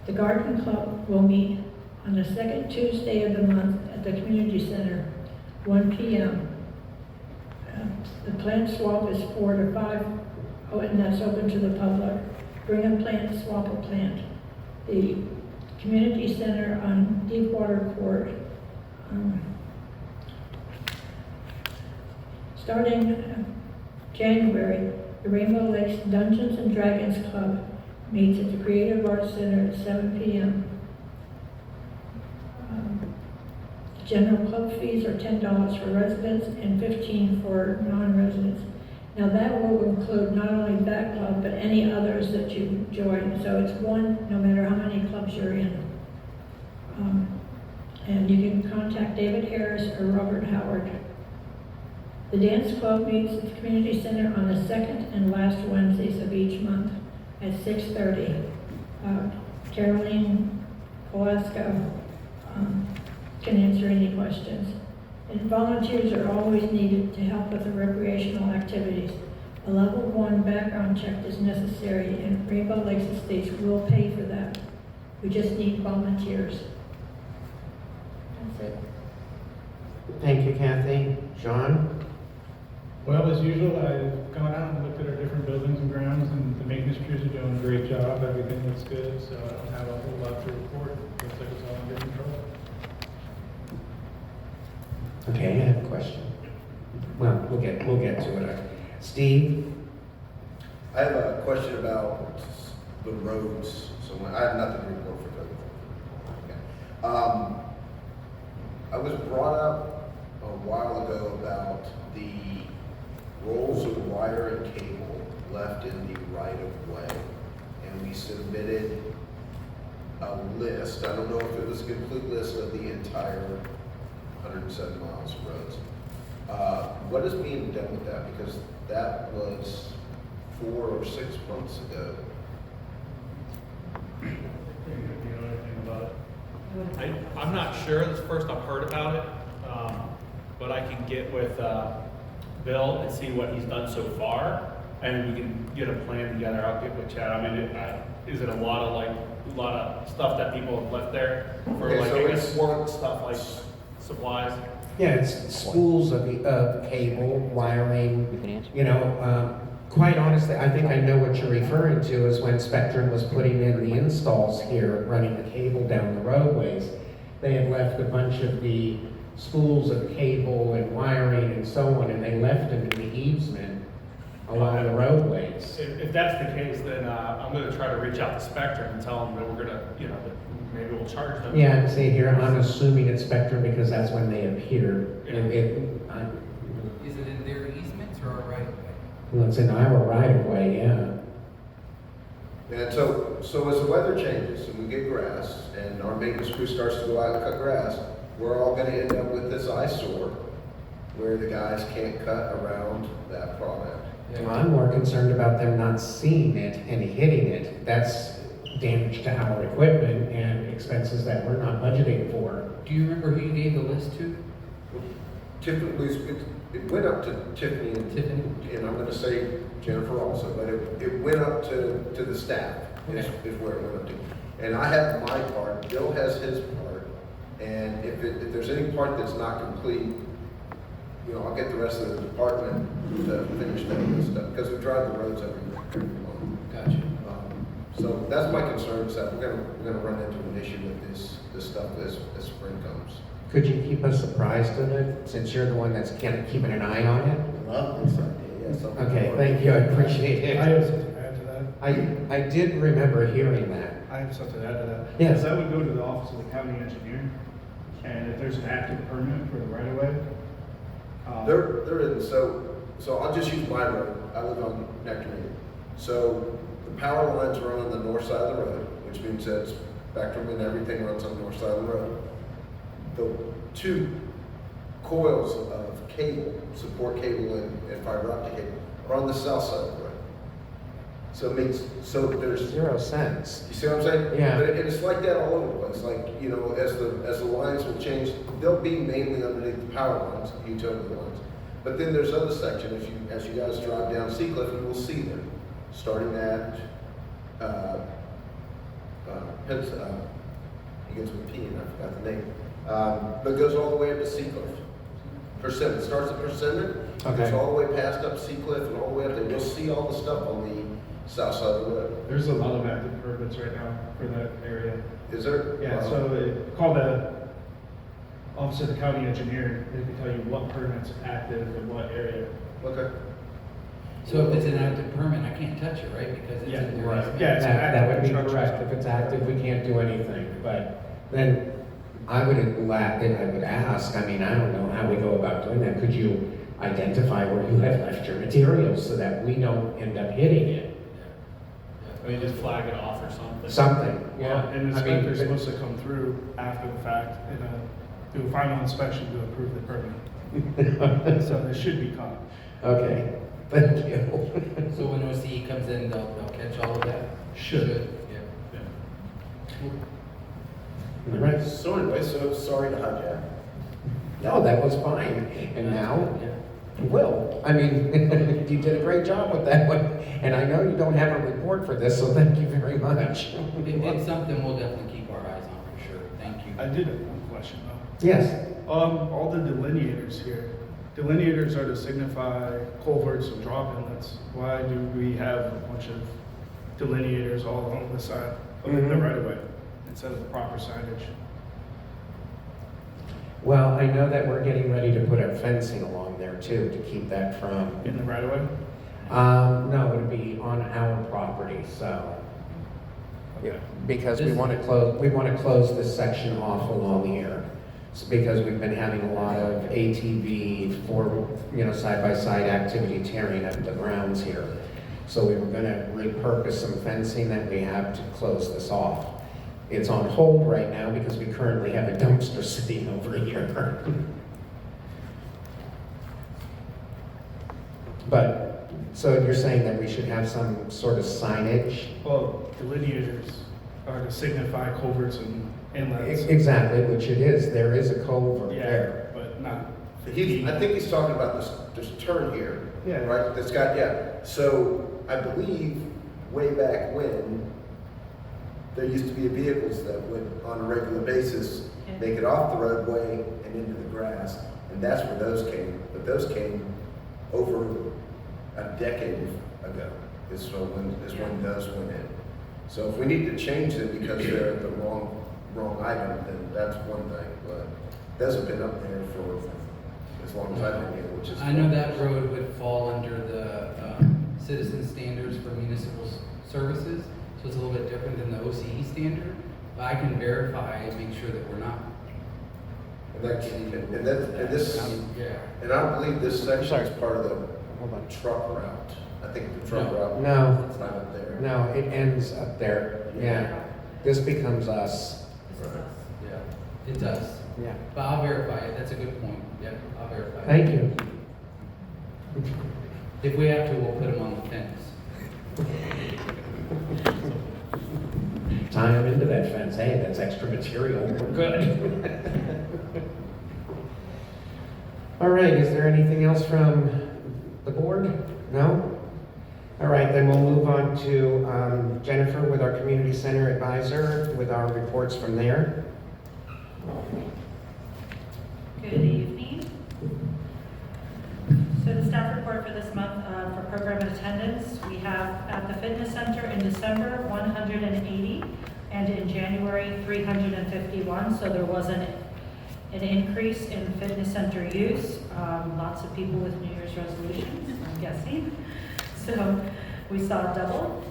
The garden club will meet on the second Tuesday of the month at the community center, 1 p.m. The plant swap is 4 to 5, and that's open to the public. Bring a plant, swap a plant. The community center on Deepwater Court. Starting January, the Rainbow Lakes Dungeons and Dragons Club meets at the Creative Arts Center at 7 p.m. General club fees are $10 for residents and $15 for non-residents. Now that will include not only that club, but any others that you join. So it's one, no matter how many clubs you're in. And you can contact David Harris or Robert Howard. The dance club meets at the community center on the second and last Wednesdays of each month at 6:30. Caroline Velasco can answer any questions. And volunteers are always needed to help with the recreational activities. A level 1 background check is necessary, and Rainbow Lakes Estates will pay for that. We just need volunteers. That's it. Thank you, Kathy. John? Well, as usual, I've gone out and looked at our different buildings and grounds, and the maintenance crews are doing a great job. Everything looks good, so I don't have a whole lot to report. Looks like it's all under control. Okay, I have a question. Well, we'll get to it. Steve? I have a question about the roads. So I have nothing to report for code. Okay. I was brought up a while ago about the rolls of wire and cable left in the right of way. And we submitted a list. I don't know if it was a complete list of the entire 107 miles of roads. What is being done with that? Because that was 4 or 6 months ago. You know anything about it? I'm not sure, that's the first I've heard about it, but I can get with Bill and see what he's done so far, and we can get a plan together. I'll get with Chad. I mean, is it a lot of stuff that people have left there for Okay, like, so I guess, it's- work stuff like supplies? Yeah, it's spools of cable, wiring, you know, quite honestly, I think I know what you're referring to is when Spectrum was putting in the installs here, running the cable down the roadways, they had left a bunch of the spools of cable and wiring and so on, and they left them in the easement along the roadways. If that's the case, then I'm gonna try to reach out to Spectrum and tell them that we're gonna, you know, that maybe we'll charge them. Yeah, see here, I'm assuming it's Spectrum because that's when they appeared. Yeah. Is it in their easements or our right of way? Well, it's in our right of way, yeah. And so as the weather changes and we get grass and our maintenance crew starts to go out and cut grass, we're all gonna end up with this eyesore where the guys can't cut around that product. Yeah. Well, I'm more concerned about them not seeing it and hitting it. That's damage to our equipment and expenses that we're not budgeting for. Do you remember who you gave the list to? Typically, it went up to Tiffany Tiffany? and I'm gonna say Jennifer also, but it went up to the staff, is Okay. where it went up to. And I have my part, Bill has his part, and if there's any part that's not complete, you know, I'll get the rest of the department to finish that stuff, because we drive the roads every month. Gotcha. So that's my concern, is that we're gonna run into an issue with this stuff as spring comes. Could you keep us apprised of it, since you're the one that's kind of keeping an eye on it? Love this idea, yeah. something Okay, more. thank you, I appreciate I have it. something to add to that. I did remember hearing that. I have something to add to that. Yes. Because that would go to the office of the county engineer, and if there's an active permit for the right of way. There isn't, so I'll just use my road, I live on Nectarine. So the power lines run on the north side of the road, which means that Spectrum and everything runs on the north side of the road. The two coils of cable, support cable and fiber optic cable, are on the south side of the road. So it means, so there's, 0 cents. you see what I'm saying? Yeah. But and it's like that all over the place, like, you know, as the lines will change, they'll be mainly underneath the power lines, utility lines. But then there's other sections, as you guys drive down Seacliff, you will see them, starting at, begins with P, and I forgot the name. But it goes all the way up to Seacliff. Persimmon, it starts at Persimmon, Okay. goes all the way past up Seacliff and all the way up there. You'll see all the stuff on the south side of the road. There's a lot of active permits right now for that area. Is there? Yeah, Wow. so call the office of the county engineer, they can tell you what permit's active in what area. Okay. So if it's an active permit, I can't touch it, right? Because it's Yeah, in right. there. Yeah, it's an That would be active correct. construction. If it's active, we can't do anything. But then I would ask, I mean, I don't know how we go about doing that. Could you identify where you have left your materials so that we don't end up hitting it? I mean, just flag it off or something. Something, yeah. And the I mean, inspector's but- supposed to come through after the fact and do a final inspection to approve the permit. So they should be caught. Okay, thank you. So when OCE comes in, they'll catch all of that? Should. Yeah. All right. So anyway, so sorry to hijack. No, that was fine. And now, Yeah. Will, I mean, you did a great job with that one. And I know you don't have a report for this, so thank you very much. It's something we'll definitely keep our eyes on for sure. Thank you. I did have one question though. Yes, All the delineators here, delineators are to signify culverts and drop inlets. Why do we have a bunch of delineators all along the side of the Mhm. right of way instead of the proper signage? well, I know that we're getting ready to put our fencing along there too, to keep that from, In the right of way? no, it'd be on our property, so. Okay. Because we This- want to close this section off along here. It's because we've been having a lot of ATV side-by-side activity tearing up the grounds here. So we were gonna repurpose some fencing that we have to close this off. It's on hold right now because we currently have a dumpster sitting over here. But, so you're saying that we should have some sort of signage? Well, delineators are to signify culverts and inlets. Exactly, which it is. There is a culvert Yeah, there. but not I 15. think he's talking about this turn here. Yeah. Right, that's got, yeah. So I believe way back when, there used to be vehicles that would, on a regular basis, make it off the roadway and into the grass. And that's where those came. But those came over a decade ago, is when those went in. So if we need to change them because they're the wrong item, then that's one thing. But those have been up there for as long as I've been here, which is. I know that road would fall under the citizen standards for municipal services, so it's a little bit different than the OCE standard. But I can verify and make sure that we're not. And this, Yeah. and I don't believe this section is part of the Hold on. truck route. I think the truck No. route. No. It's not up there. No, it ends up there. Yeah. This becomes us. This is us. Yeah, it does. Yeah. But I'll verify it. That's a good point. Yep, I'll verify it. Thank you. If we have to, we'll put them on the fence. Tie them into that fence. Hey, that's extra material. We're good. All right, is there anything else from the board? No? All right, then we'll move on to Jennifer with our community center advisor with our reports from there. Good evening. So the staff report for this month for program attendance, we have at the fitness center in December, 180, and in January, 351. So there was an increase in fitness center use. Lots of people with New Year's resolutions, I'm guessing. So we saw double.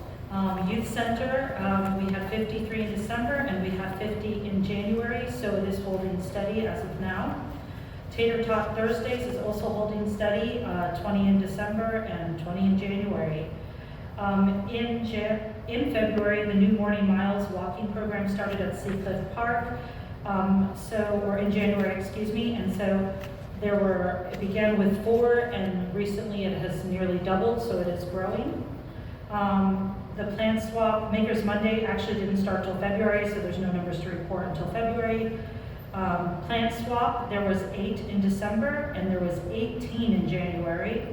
Youth center, we had 53 in December and we have 50 in January, so it is holding steady as of now. Tater Tot Thursdays is also holding steady, 20 in December and 20 in January. In February, the new Morning Miles walking program started at Seacliff Park, or in January, excuse me, and so it began with 4 and recently it has nearly doubled, so it is growing. The Plant Swap Makers Monday actually didn't start till February, so there's no numbers to report until February. Plant Swap, there was 8 in December and there was 18 in January.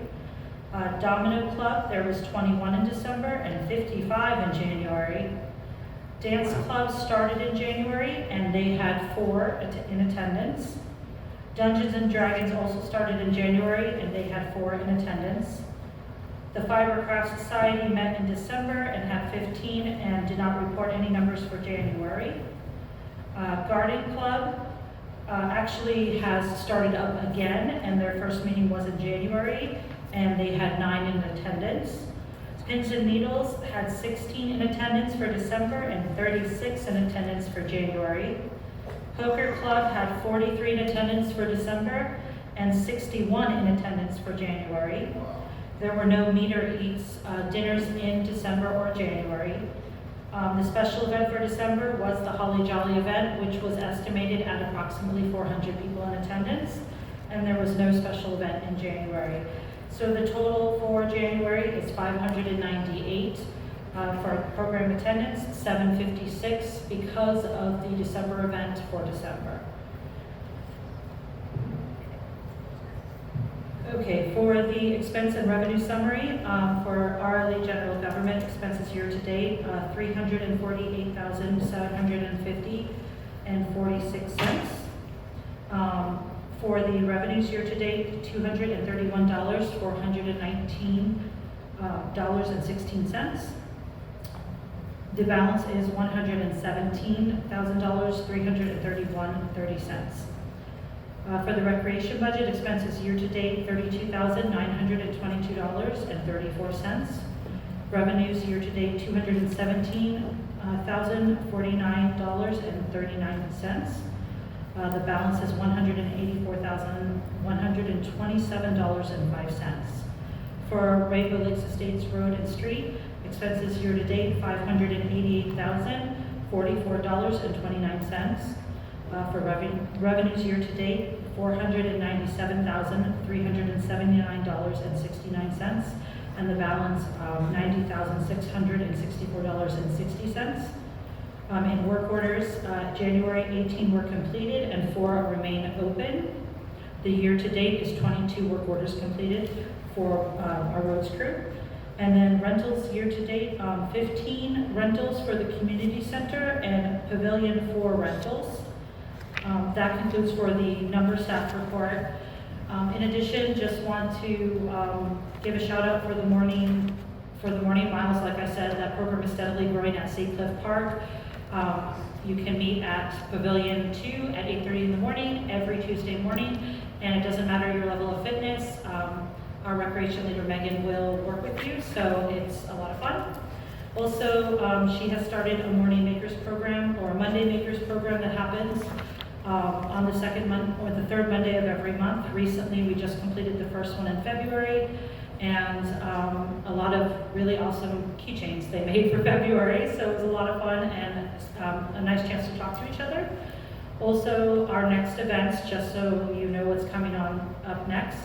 Domino Club, there was 21 in December and 55 in January. Dance Club started in January and they had 4 in attendance. Dungeons and Dragons also started in January and they had 4 in attendance. The Fibercraft Society met in December and had 15 and did not report any numbers for January. Garden Club actually has started up again and their first meeting was in January and they had 9 in attendance. Pins and Needles had 16 in attendance for December and 36 in attendance for January. Poker Club had 43 in attendance for December and 61 in attendance for January. There were no meet or eats dinners in December or January. The special event for December was the Holly Jolly event, which was estimated at approximately 400 people in attendance, and there was no special event in January. So the total for January is 598 for program attendance, 756 because of the December event for December. Okay, for the expense and revenue summary, for RLE general government expenses year to date, $348,750 and 46 cents. For the revenues year to date, $231, $419.16. The balance is $117,000, $331.30. For the recreation budget, expenses year to date, $32,922.34. Revenues year to date, $217,049.39. The balance is $184,127.05. For Rainbow Lakes Estates Road and Street, expenses year to date, $588,044.29. For revenues year to date, $497,379.69, and the balance $90,664.60. In work orders, January 18 were completed and 4 remain open. The year to date is 22 work orders completed for our roads crew. And then rentals year to date, 15 rentals for the community center and Pavilion 4 rentals. That concludes for the number staff report. In addition, just want to give a shout out for the morning miles. Like I said, that program is steadily growing at Seacliff Park. You can meet at Pavilion 2 at 8:30 in the morning every Tuesday morning, and it doesn't matter your level of fitness. Our recreation leader Megan will work with you, so it's a lot of fun. Also, she has started a morning makers program or a Monday makers program that happens on the second month or the third Monday of every month. Recently, we just completed the first one in February, and a lot of really awesome keychains they made for February, so it was a lot of fun and a nice chance to talk to each other. Also, our next events, just so you know what's coming on up next,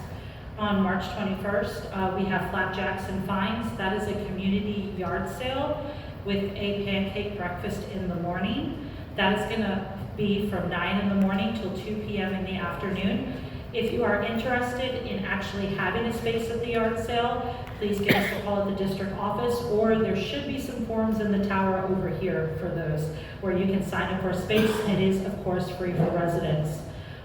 On March 21st, we have Flapjacks and Finds. That is a community yard sale with a pancake breakfast in the morning. That is gonna be from 9 in the morning till 2 p.m. in the afternoon. If you are interested in actually having a space at the yard sale, please give us a call at the district office, or there should be some forms in the tower over here for those, where you can sign up for a space. It is, of course, free for residents.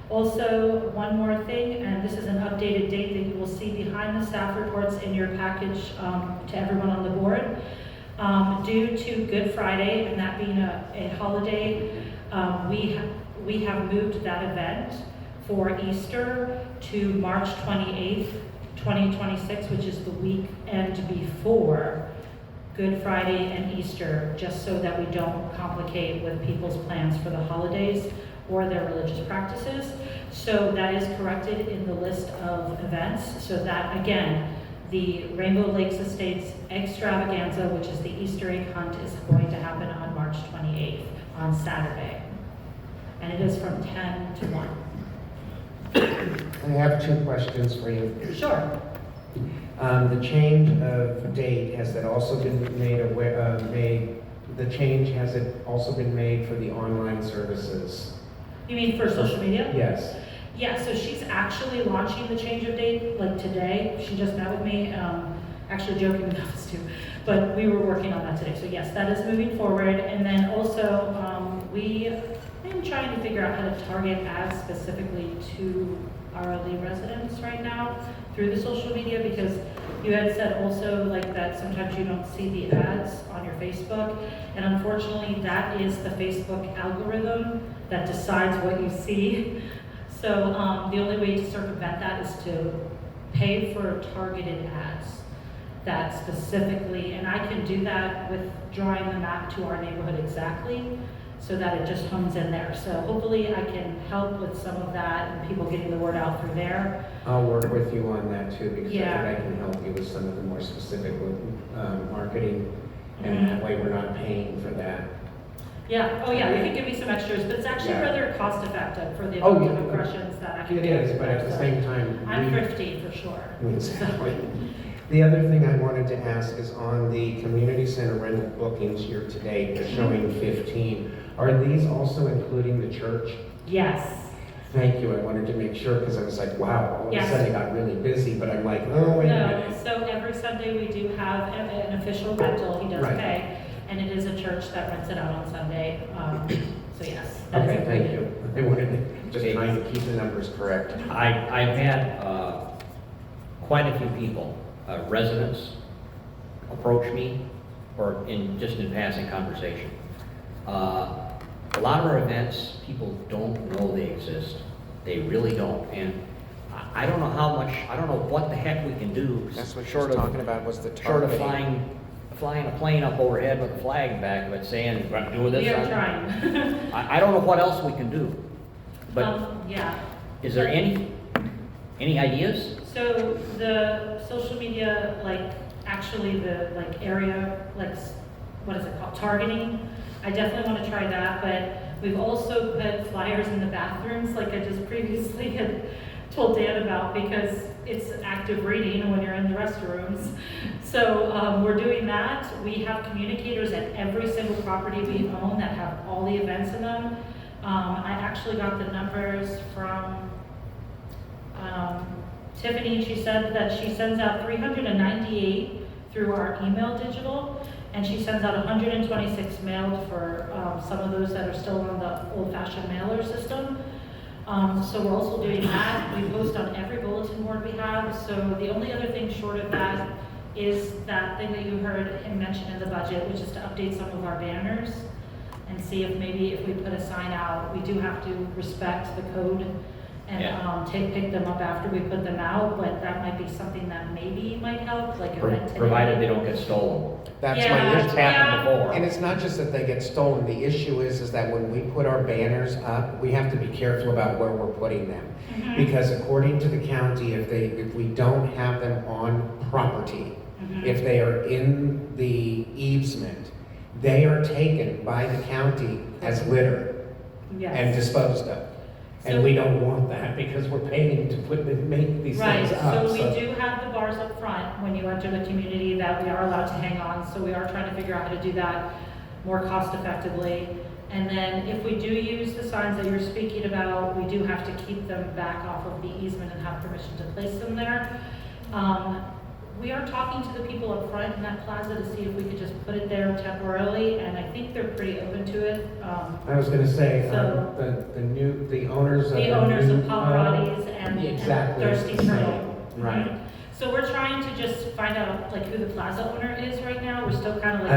Also, one more thing, and this is an updated date that you will see behind the staff reports in your package to everyone on the board. Due to Good Friday, and that being a holiday, we have moved that event for Easter to March 28th, 2026, which is the weekend before Good Friday and Easter, just so that we don't complicate with people's plans for the holidays or their religious practices. So that is corrected in the list of events, so that, again, the Rainbow Lakes Estates Extravaganza, which is the Easter egg hunt, is going to happen on March 28th, on Saturday. And it is from 10 to 1. I have 2 questions for you. Sure. The change of date, has that also been made the change, has it also been made for the online services? You mean for social media? Yes. Yeah, so she's actually launching the change of date, like today. She just met with me, actually joking with us too, but we were working on that today. So yes, that is moving forward. And then also, I am trying to figure out how to target ads specifically to RLE residents right now through the social media, because you had said also like that sometimes you don't see the ads on your Facebook, and unfortunately that is the Facebook algorithm that decides what you see. So the only way to circumvent that is to pay for targeted ads that specifically, and I can do that with drawing the map to our neighborhood exactly, so that it just hones in there. So hopefully I can help with some of that and people getting the word out through there. I'll work with you on that too, because Yeah. I think I can help you with some of the more specific marketing, and that way we're not paying for that. Yeah, oh yeah, they can give me some extras, but it's actually Yeah. rather cost effective for the Oh, amount yeah. of impressions that I can It get. is, but at the same time. I'm we- thrifty for sure. Exactly. The other thing I wanted to ask is on the community center rental bookings year to date, they're showing 15. Are these also including the church? Yes. Thank you, I wanted to make sure, because I was like, wow, all of a Yes. sudden it got really busy, but I'm like, oh, wait a No, minute. so every Sunday we do have an official rental, he does Right. pay, and it is a church that rents it out on Sunday. So yes. that is Okay, thank included. you. I wanted to, just trying to keep the numbers correct. I've had quite a few people, residents, approach me, or just in passing conversation. A lot of our events, people don't know they exist. They really don't. And I don't know how much, I don't know what the heck we can do. That's what she short was of- talking about, was the Short of targeting. flying a plane up overhead with a flag back of it saying, we're gonna do this. We are on-" trying. I don't know what else we can do. But Yeah. is there any ideas? So the social media, like, actually the, like, area, like, what is it called, targeting, I definitely want to try that, but we've also put flyers in the bathrooms, like I just previously had told Dan about, because it's active reading when you're in the restrooms. So we're doing that. We have communicators at every single property we own that have all the events in them. I actually got the numbers from Tiffany. She said that she sends out 398 through our email digital, and she sends out 126 mailed for some of those that are still on the old-fashioned mailer system. So we're also doing that. We post on every bulletin board we have. So the only other thing short of that is that thing that you heard him mention in the budget, which is to update some of our banners and see if maybe if we put a sign out, we do have to respect the code and pick them up after we put them out, but that might be something that maybe might help, like event today. Provided they don't get stolen. That's Yeah. my It's happened before. And it's not just that they get stolen, the issue is that when we put our banners up, we have to be careful about where we're putting them. Mhm. Because according to the county, if we don't have them on property, Mhm. if they are in the easement, they are taken by the county as litter and Yes. disposed of. And we don't want that because we're paying to make these Right, things up. so we do have the bars up front when you enter the community that we are allowed to hang on, so we are trying to figure out how to do that more cost effectively. And then if we do use the signs that you're speaking about, we do have to keep them back off of the easement and have permission to place them there. We are talking to the people up front in that plaza to see if we could just put it there temporarily, and I think they're pretty open to it. I was gonna say, So- the owners of The owners of Pavarotti's and exactly Thirsty the same. Turtle. Right. So we're trying to just find out like who the plaza owner is right now. We're still kind of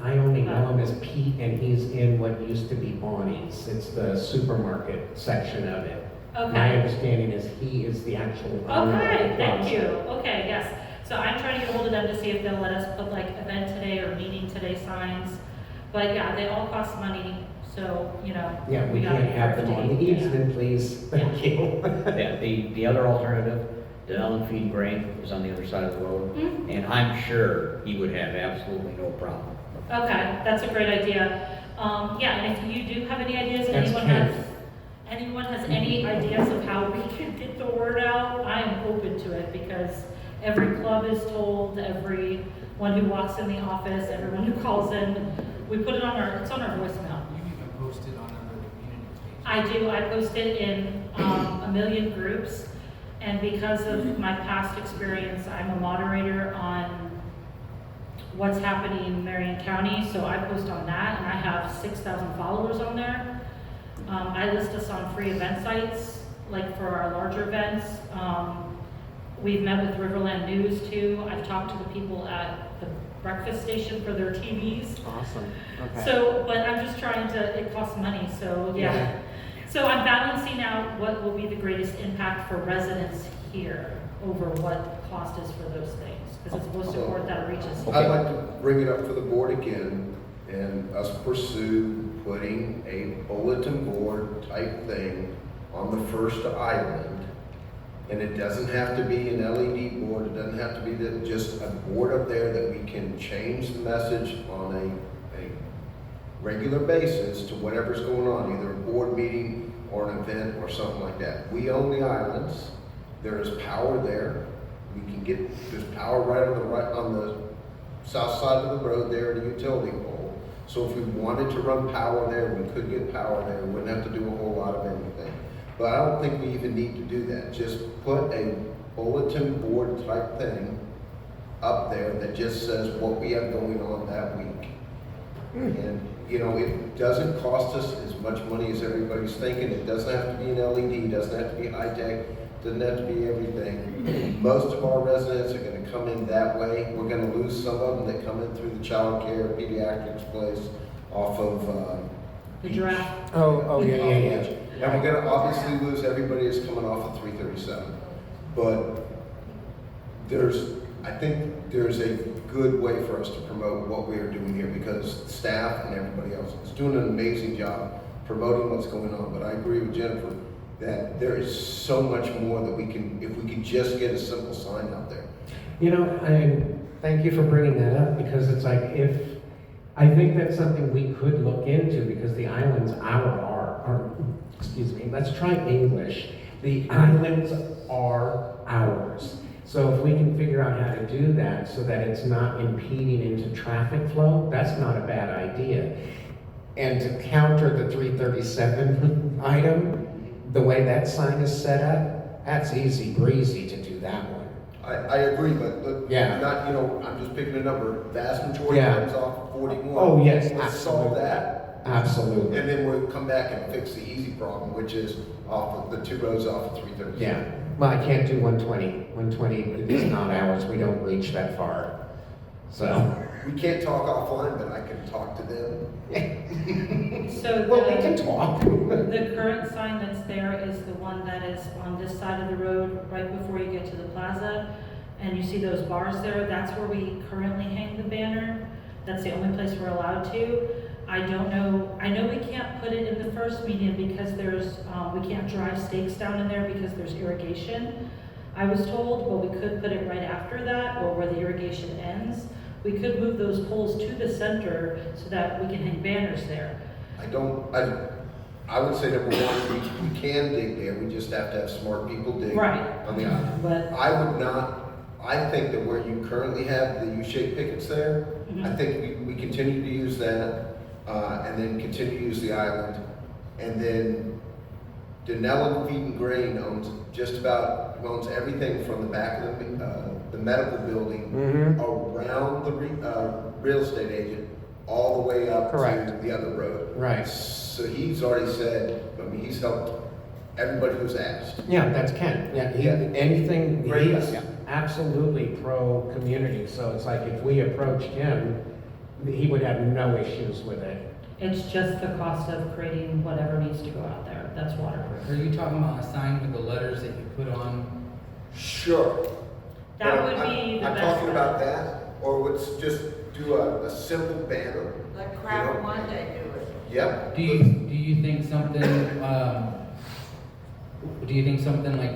I only know him as Pete, and he's in what used to be Bonnie's. It's the supermarket section of it. My Okay. understanding is he is the actual owner of the Okay, thank plaza. you. Okay, yes. So I'm trying to get hold of them to see if they'll let us put like event today or meeting today signs. But yeah, they all cost money, so, you know. Yeah, we gotta can't be have them on the careful. easement, please. Thank you. Yeah, the other alternative, Denellen Feed Grain is on the other side of the road, Mhm. and I'm sure he would have absolutely no problem. Okay, that's a great idea. Yeah, and if you do have any ideas, That's anyone has any ideas of how we can get the word out, I am open to it because every club is told, everyone who walks in the office, everyone who calls in, we put it on it's on our voicemail. You even posted on other community pages. I do, I post it in a million groups, and because of my past experience, I'm a moderator on what's happening in Marion County, so I post on that, and I have 6,000 followers on there. I list us on free event sites, like for our larger events. We've met with Riverland News too. I've talked to the people at the breakfast station for their TVs. Awesome, okay. So, but I'm just trying to, it costs money, so yeah. So I'm balancing out what will be the greatest impact for residents here over what cost is for those things, because it's most important that it reaches. I'd like to bring it up for the board again and us pursue putting a bulletin board type thing on the first island. And it doesn't have to be an LED board, it doesn't have to be just a board up there that we can change the message on a regular basis to whatever's going on, either a board meeting or an event or something like that. We own the islands, there is power there. We can get, there's power right on the south side of the road there at a utility pole. So if we wanted to run power there, we could get power there, we wouldn't have to do a whole lot of anything. But I don't think we even need to do that. Just put a bulletin board type thing up there that just says what we have going on that week. And, you know, it doesn't cost us as much money as everybody's thinking. It doesn't have to be an LED, it doesn't have to be high tech, doesn't have to be everything. Most of our residents are gonna come in that way. We're gonna lose some of them that come in through the child care, pediatrics place off of, The giraffe. Oh, yeah. And we're gonna obviously lose everybody that's coming off of 337. But I think there's a good way for us to promote what we are doing here because staff and everybody else is doing an amazing job promoting what's going on. But I agree with Jennifer that there is so much more that we can, if we could just get a simple sign out there. You know, thank you for bringing that up because it's like I think that's something we could look into because the islands excuse me, let's try English. The islands are ours. So if we can figure out how to do that so that it's not impeding into traffic flow, that's not a bad idea. And to counter the 337 item, the way that sign is set up, that's easy breezy to do that one. I agree, but Yeah. not, you know, I'm just picking a number. Vast majority Yeah. comes off of 41. Oh, yes, Let's solve absolutely. that. Absolutely. And then we'll come back and fix the easy problem, which is off of the two roads off of 337. Yeah, well, I can't do 120. 120 is not ours, we don't reach that far. So, We can't talk offline, but I can talk to them. So well, we can talk. the current sign that's there is the one that is on this side of the road, right before you get to the plaza. And you see those bars there, that's where we currently hang the banner. That's the only place we're allowed to. I don't know, I know we can't put it in the first median because we can't drive stakes down in there because there's irrigation, I was told, but we could put it right after that or where the irrigation ends. We could move those poles to the center so that we can hang banners there. I would say number one, we can dig there, we just have to have smart people dig Right. on the island. But, I think that where you currently have the U-shaped pickets there, I think we continue to use that, and then continue to use the island. And then Denellen Feed and Grain owns everything from the back of the medical building around the real estate agent, all the way up Correct. to the other road. Right. So he's already said, he's helped everybody who's asked. Yeah, that's Ken. Yeah, Yeah. anything, Great he's guy. absolutely pro-community, so it's like if we approached him, he would have no issues with it. it's just the cost of creating whatever needs to go out there, that's waterproof. Are you talking about a sign with the letters that you put on? Sure. That But would I'm- be the I'm best. talking about that, or let's just do a simple banner. Like Crowd Monday do it. Yep. Do you think something, like,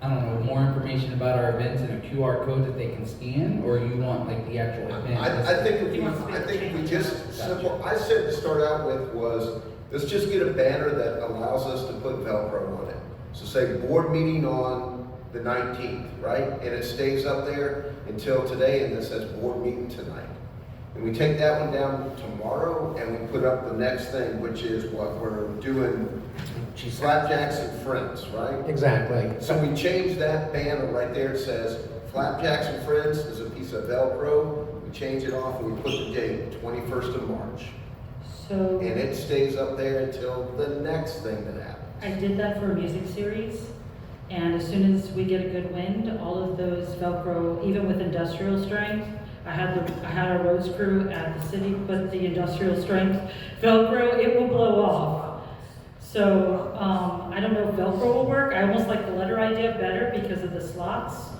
I don't know, more information about our events and a QR code that they can scan, or you want like the actual event? I think if He we, wants to be I think if we changed. just simple, I said to start out with was, let's just get a banner that allows us to put Velcro on it. So say board meeting on the 19th, right? And it stays up there until today, and it says board meeting tonight. And we take that one down tomorrow, and we put up the next thing, which is what we're doing, Flapjacks and Friends, right? Exactly. So we changed that banner right there, it says Flapjacks and Friends is a piece of Velcro. We change it off and we put the date, 21st of March. So, And it stays up there until the next thing that happens. I did that for a music series, and as soon as we get a good wind, all of those Velcro, even with industrial strength, I had our roads crew at the city put the industrial strength Velcro, it will blow off. So, I don't know if Velcro will work, I almost like the letter idea better because of the slots.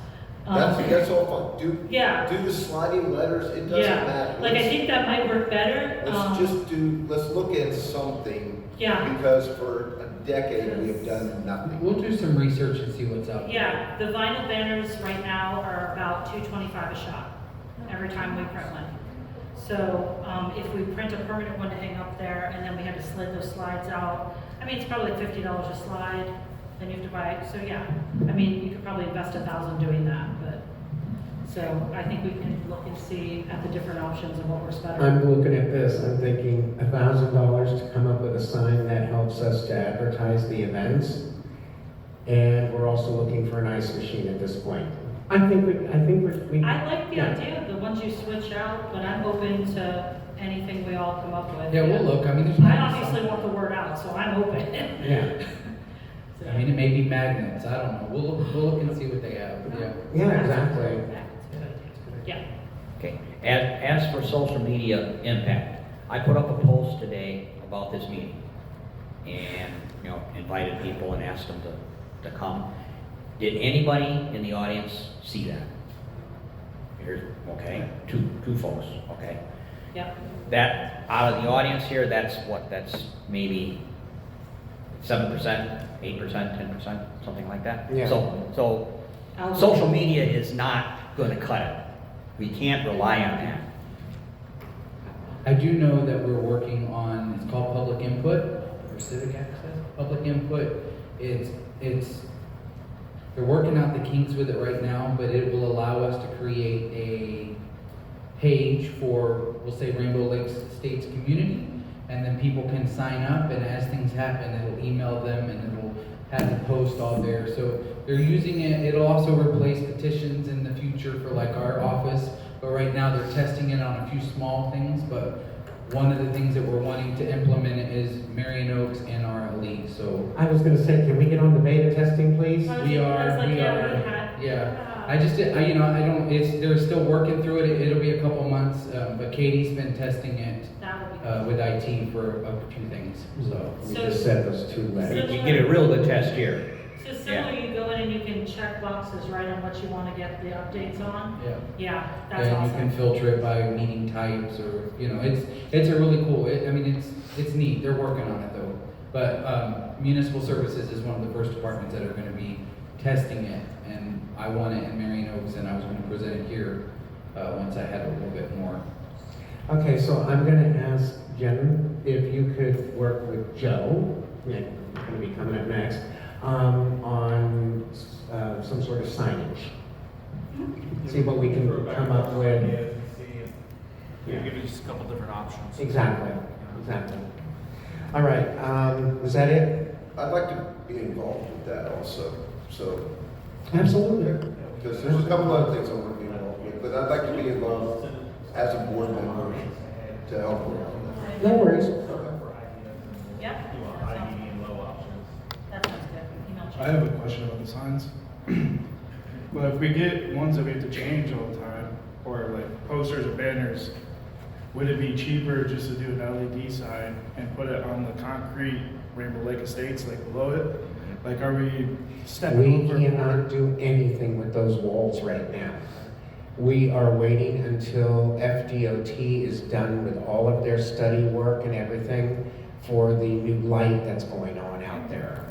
That's all fun. Yeah. Do the sliding letters, it doesn't Yeah, matter. like I think that might work better. Let's look at something. Yeah. Because for a decade we have done nothing. We'll do some research and see what's out there. Yeah, the vinyl banners right now are about $2.25 a shot every time we print one. So if we print a permanent one to hang up there and then we had to slid those slides out, I mean, it's probably like $50 a slide, then you have to buy it. So yeah, I mean, you could probably invest $1,000 doing that, but, so I think we can look and see at the different options of what works better. I'm looking at this, I'm thinking $1,000 to come up with a sign that helps us to advertise the events. And we're also looking for an ice machine at this point. I think we. I like the yeah. idea of the ones you switch out, but I'm open to anything we all come up with. Yeah, we'll look, I mean, there's. I obviously want the word out, so I'm open. Yeah, I mean, it may be magnets, I don't know, we'll look and see what they have, yeah. yeah, exactly. Yeah. Okay, as for social media impact, I put up a post today about this meeting and, invited people and asked them to come. Did anybody in the audience see that? Here's, okay, two folks, okay. Yeah. That, out of the audience here, that's maybe 7%, 8%, 10%, something like that. Yeah. So social media is not gonna cut it. We can't rely on that. I do know that we're working on, it's called public input, or civic access, public input. They're working out the kinks with it right now, but it will allow us to create a page for, we'll say Rainbow Lakes States community, and then people can sign up, and as things happen, it'll email them and it'll have the post all there. So they're using it, it'll also replace petitions in the future for like our office, but right now they're testing it on a few small things, but one of the things that we're wanting to implement is Marion Oaks and RLE, so. I was gonna say, can we get on the beta testing, please? We are. They're still working through it, it'll be a couple months, but Katie's been testing it, That would be. with IT for a few things, so. We So- just said those two letters. You get a real good test here. So similar, you go in and you can check boxes right on what you want to get the updates on. Yeah. Yeah, that's And you awesome. can filter it by meeting types or, it's a really cool, it's neat, they're working on it though. But municipal services is one of the first departments that are gonna be testing it, and I want it in Marion Oaks, and I was gonna present it here, once I had a little bit more. Okay, so I'm gonna ask Jen if you could work with Joe yeah, going to be coming up next, on some sort of signage. See what we can come up with. Yeah, give you just a couple different options. Exactly, exactly. All right, was that it? I'd like to be involved with that also, so, Absolutely. because there's a couple other things I want to be involved with, but I'd like to be involved as a board member to help work on that. No worries. Yep. You want high, medium, low options. That sounds good. Email I have a question about the signs. Well, if we get ones that we have to change all the time, or like posters or banners, would it be cheaper just to do an LED sign and put it on the concrete Rainbow Lake Estates, like below it? Like, are we stepping We over? cannot do anything with those walls right now. We are waiting until FDOT is done with all of their study work and everything for the new light that's going on out there.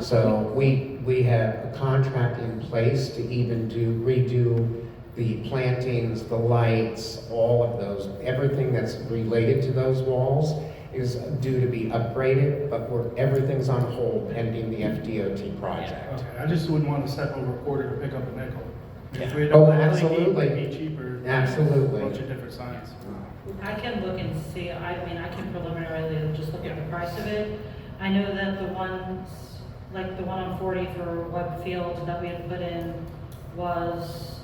So we have a contract in place to even redo the plantings, the lights, all of those, everything that's related to those walls is due to be upgraded, but everything's on hold pending the FDOT project. Okay, I just wouldn't want to step over a quarter to pick up a nickel. If we had Oh, LED, absolutely. it'd be cheaper. than Absolutely. A bunch of different signs. I can look and see, I mean, I can preliminarily just look at the price of it. I know that the ones, like the one on 40 for Webb Field that we had put in was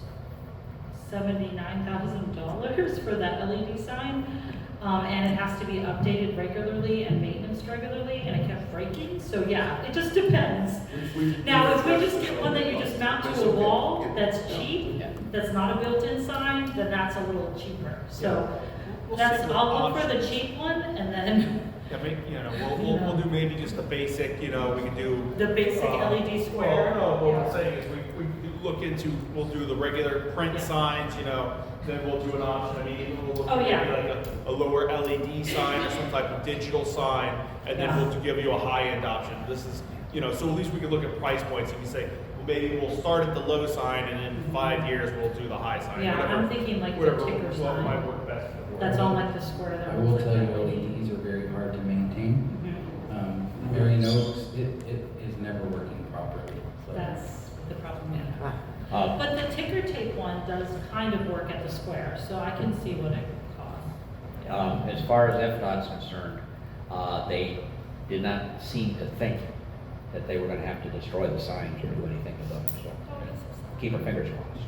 $79,000 for that LED sign. And it has to be updated regularly and maintenance regularly, and it kept breaking, so yeah, it just depends. Now, if we just get one that you just mount to a wall, that's cheap, that's not a built-in sign, then that's a little cheaper. So, We'll that's, see what I'll look for the options. cheap one, and then Yeah, we'll do maybe just the basic, we can do. the basic LED square. Well, no, what Yeah. I'm saying is we look into, we'll do the regular print Yeah. signs, then we'll do an option, we'll look Oh, at yeah. maybe like a lower LED sign or some type of digital sign, and then Yeah. we'll give you a high-end option. This is, so at least we can look at price points, you can say, well, maybe we'll start at the low sign, and in 5 years, we'll do the high sign. Yeah, Whatever- I'm thinking like the whatever ticker what sign. might work best for the board. That's on like the square that. I will looks tell you, like LEDs are very hard to maintain. Mhm. Marion Oaks, it is never working properly. So That's the problem, yeah. Uh, But the ticker tape one does kind of work at the square, so I can see what it costs. As far as FDOT's concerned, they did not seem to think that they were gonna have to destroy the signs or do anything with them, so keep our fingers crossed.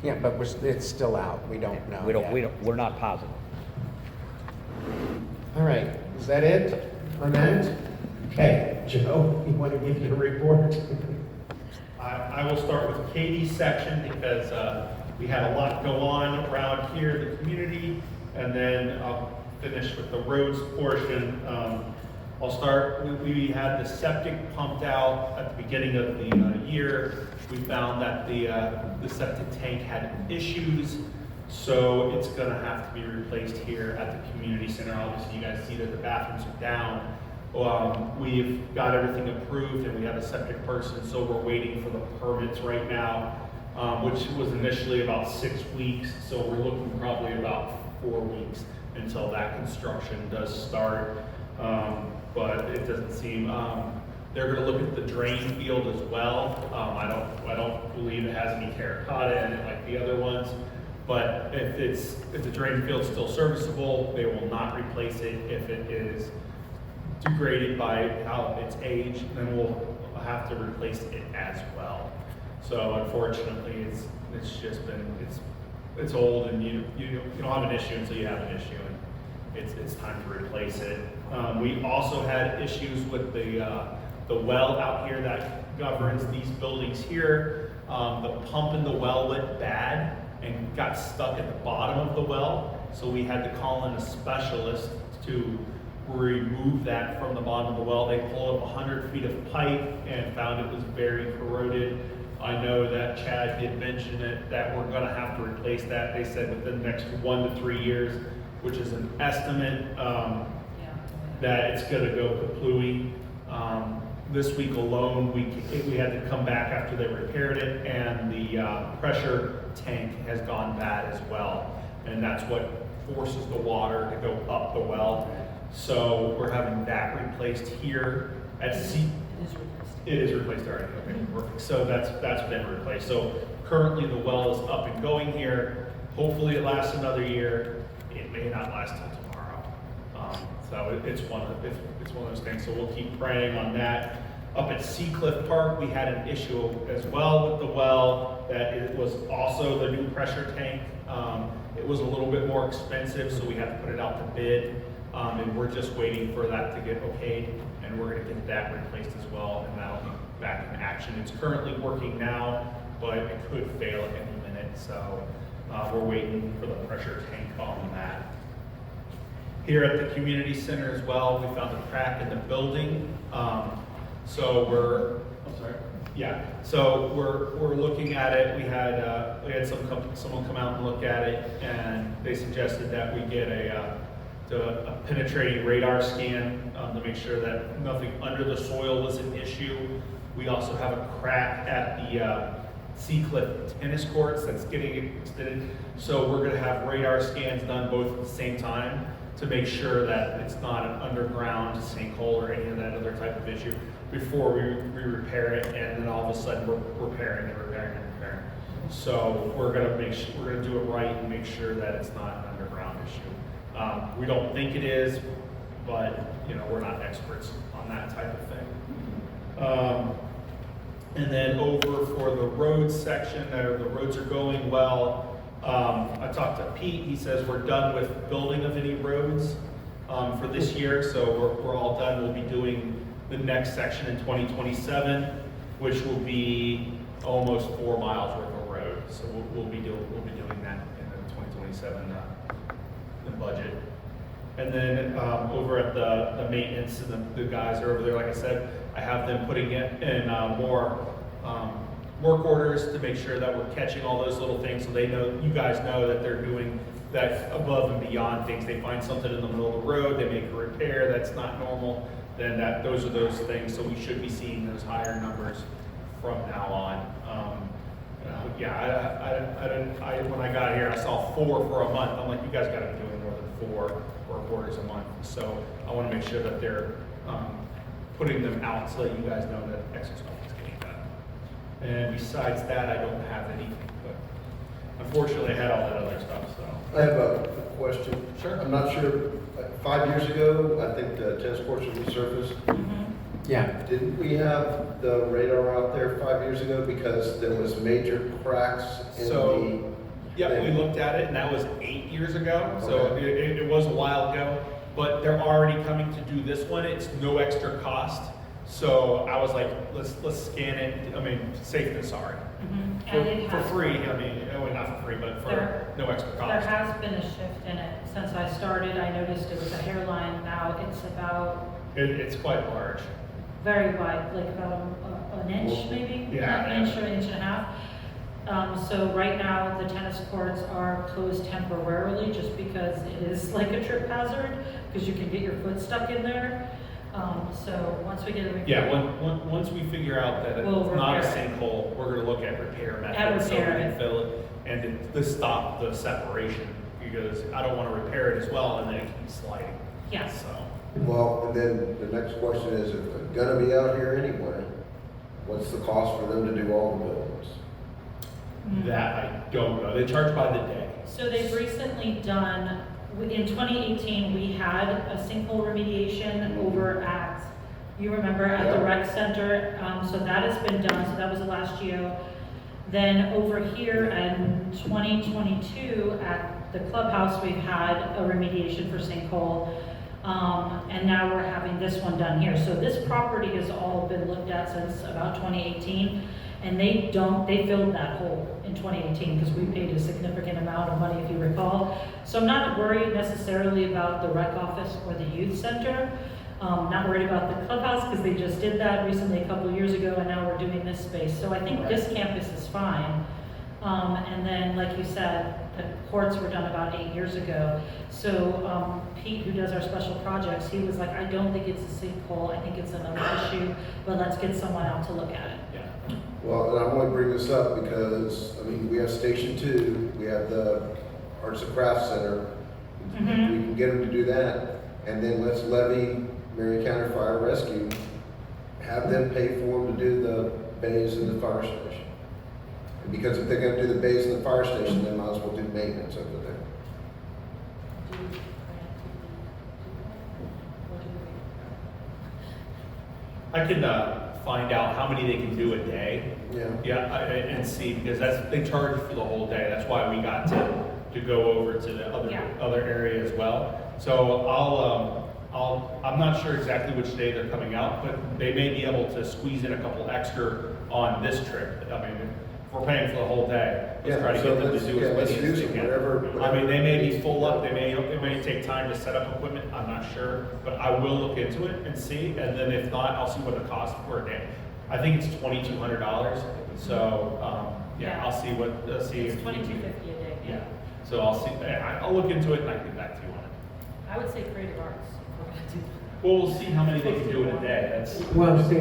Yeah, but it's still out, we don't know yet. We're not positive. All right, is that it on that? Okay, Joe, you want to give your report? I will start with Katie's section because we had a lot go on around here, the community, and then I'll finish with the roads portion. I'll start, we had the septic pumped out at the beginning of the year. We found that the septic tank had issues, so it's gonna have to be replaced here at the community center. Obviously, you guys see that the bathrooms are down. We've got everything approved and we have a septic person, so we're waiting for the permits right now, which was initially about 6 weeks, so we're looking probably about 4 weeks until that construction does start. But it doesn't seem, they're gonna look at the drain field as well. I don't believe it has any terracotta in it like the other ones. But if the drain field's still serviceable, they will not replace it. If it is degraded by how it's aged, then we'll have to replace it as well. So unfortunately, it's just been, it's old and you don't have an issue until you have an issue, and it's time to replace it. We also had issues with the well out here that governs these buildings here. The pump in the well went bad and got stuck at the bottom of the well, so we had to call in a specialist to remove that from the bottom of the well. They pulled up 100 feet of pipe and found it was very corroded. I know that Chad did mention it, that we're gonna have to replace that. They said within the next 1 to 3 years, which is an estimate, that it's gonna go kaplooey. This week alone, we had to come back after they repaired it, and the pressure tank has gone bad as well. And that's what forces the water to go up the well. So we're having that replaced here. At C, It is replaced. it is replaced already, okay, perfect. So that's been replaced. So currently the well is up and going here. Hopefully it lasts another year. It may not last till tomorrow. So it's one of those things. So we'll keep praying on that. Up at Seacliff Park, we had an issue as well with the well, that it was also the new pressure tank. It was a little bit more expensive, so we had to put it out to bid. And we're just waiting for that to get okayed, and we're gonna get that replaced as well, and that'll be back in action. It's currently working now, but it could fail at any minute, so we're waiting for the pressure tank on that. Here at the community center as well, we found a crack in the building. So we're looking at it. We had someone come out and look at it, and they suggested that we get a penetrating radar scan to make sure that nothing under the soil was an issue. We also have a crack at the Seacliff tennis courts that's getting extended. So we're gonna have radar scans done both at the same time to make sure that it's not an underground sinkhole or any of that other type of issue before we repair it, and then all of a sudden we're repairing. So we're gonna do it right and make sure that it's not an underground issue. We don't think it is, but we're not experts on that type of thing. And then over for the roads section, the roads are going well. I talked to Pete. He says we're done with building of any roads for this year, so we're all done. We'll be doing the next section in 2027, which will be almost 4 miles worth of road. So we'll be doing that in the 2027 the budget. And then over at the maintenance, and the guys are over there. Like I said, I have them putting in more work orders to make sure that we're catching all those little things, so they know, you guys know that they're doing that above and beyond things. They find something in the middle of the road, they make a repair that's not normal, then those are those things. So we should be seeing those higher numbers from now on. When I got here, I saw 4 for a month. I'm like, you guys got to be doing more than 4 work orders a month. So I want to make sure that they're putting them out so that you guys know that extra stuff is getting done. And besides that, I don't have anything, but unfortunately I had all that other stuff, so. I have a question. Sure. I'm not sure, 5 years ago, I think the tennis courts were resurfaced. Yeah. Didn't we have the radar out there 5 years ago because there was major cracks in So, yeah, we thing? looked at it, and that was 8 years ago, so Okay. it was a while ago. But they're already coming to do this one. It's no extra cost. So I was like, let's scan it. I mean, safe than sorry. And it For has- free. I mean, not for free, but for There- no extra There cost. has been a shift in it. Since I started, I noticed it was a hairline. Now it's about It's quite large. very wide, like about an inch maybe? Yeah. An inch or an inch and a half. So right now, the tennis courts are closed temporarily just because it is like a trip hazard, because you can get your foot stuck in there. So once we get a repair. Yeah, once we figure out that it's We'll not a repair it. sinkhole, we're gonna look at repair methods so we repair can it. fill it and to stop the separation, because I don't wanna repair it as well and then it keeps sliding. Yes. So, Well, and then the next question is, if they're gonna be out here anyway, what's the cost for them to do all the buildings? that I don't know. They charge by the day. So they've recently done, in 2018, we had a sinkhole remediation over at, you remember, at the Yeah. rec center. So that has been done, so that was the last year. Then over here in 2022, at the clubhouse, we've had a remediation for sinkhole. And now we're having this one done here. So this property has all been looked at since about 2018. And they filled that hole in 2018 because we paid a significant amount of money, if you recall. So I'm not worried necessarily about the rec office or the youth center. Not worried about the clubhouse because they just did that recently a couple of years ago, and now we're doing this space. So I think this campus is fine. And then, like you said, the courts were done about 8 years ago. So Pete, who does our special projects, he was like, I don't think it's a sinkhole, I think it's another issue, but let's get someone out to look at it. Yeah. Well, and I'm only bringing this up because, I mean, we have Station 2, we have the Arts and Crafts Center. We can get them to do that, and then let's levy Marion County Fire Rescue have them pay for them to do the bays in the fire station. And because if they're gonna do the bays in the fire station, they might as well do maintenance over there. I can find out how many they can do a day. Yeah. Yeah, and see, because they charge for the whole day. That's why we got to go over to the Yeah. other area as well. So I'm not sure exactly which day they're coming out, but they may be able to squeeze in a couple extra on this trip. I mean, if we're paying for the whole day, let's try to so get them to let's- do yeah, as let's many as use they them, can. whatever- I mean, they may be whatever full up, needs to be it may take time to set up equipment, I'm not sure, but I will look into it and see, and then if not, I'll see what it costs for a day. I think it's $2,200, so, yeah, I'll see what, see It's if. $2,250 a day. Yeah, so I'll see, I'll look into it and I can get back to you on it. I would say creative arts. if we're gonna do that. Well, we'll see how many they can do in a day, that's. Well, see,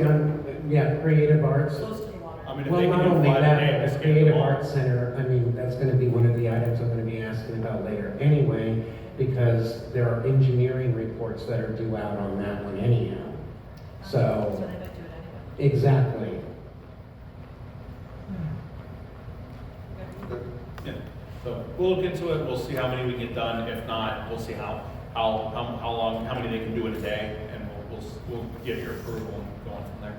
yeah, creative arts. Close to the water. I mean, if Well, they not can do only 5 a day, that, let's but the get them Creative all. Arts Center, I mean, that's gonna be one of the items I'm gonna be asking about later anyway, because there are engineering reports that are due out on that one anyhow. So So, they might do it anyway. exactly. Yeah, so we'll look into it, we'll see how many we get done, if not, we'll see how long, how many they can do in a day, and we'll get your approval and go on from there.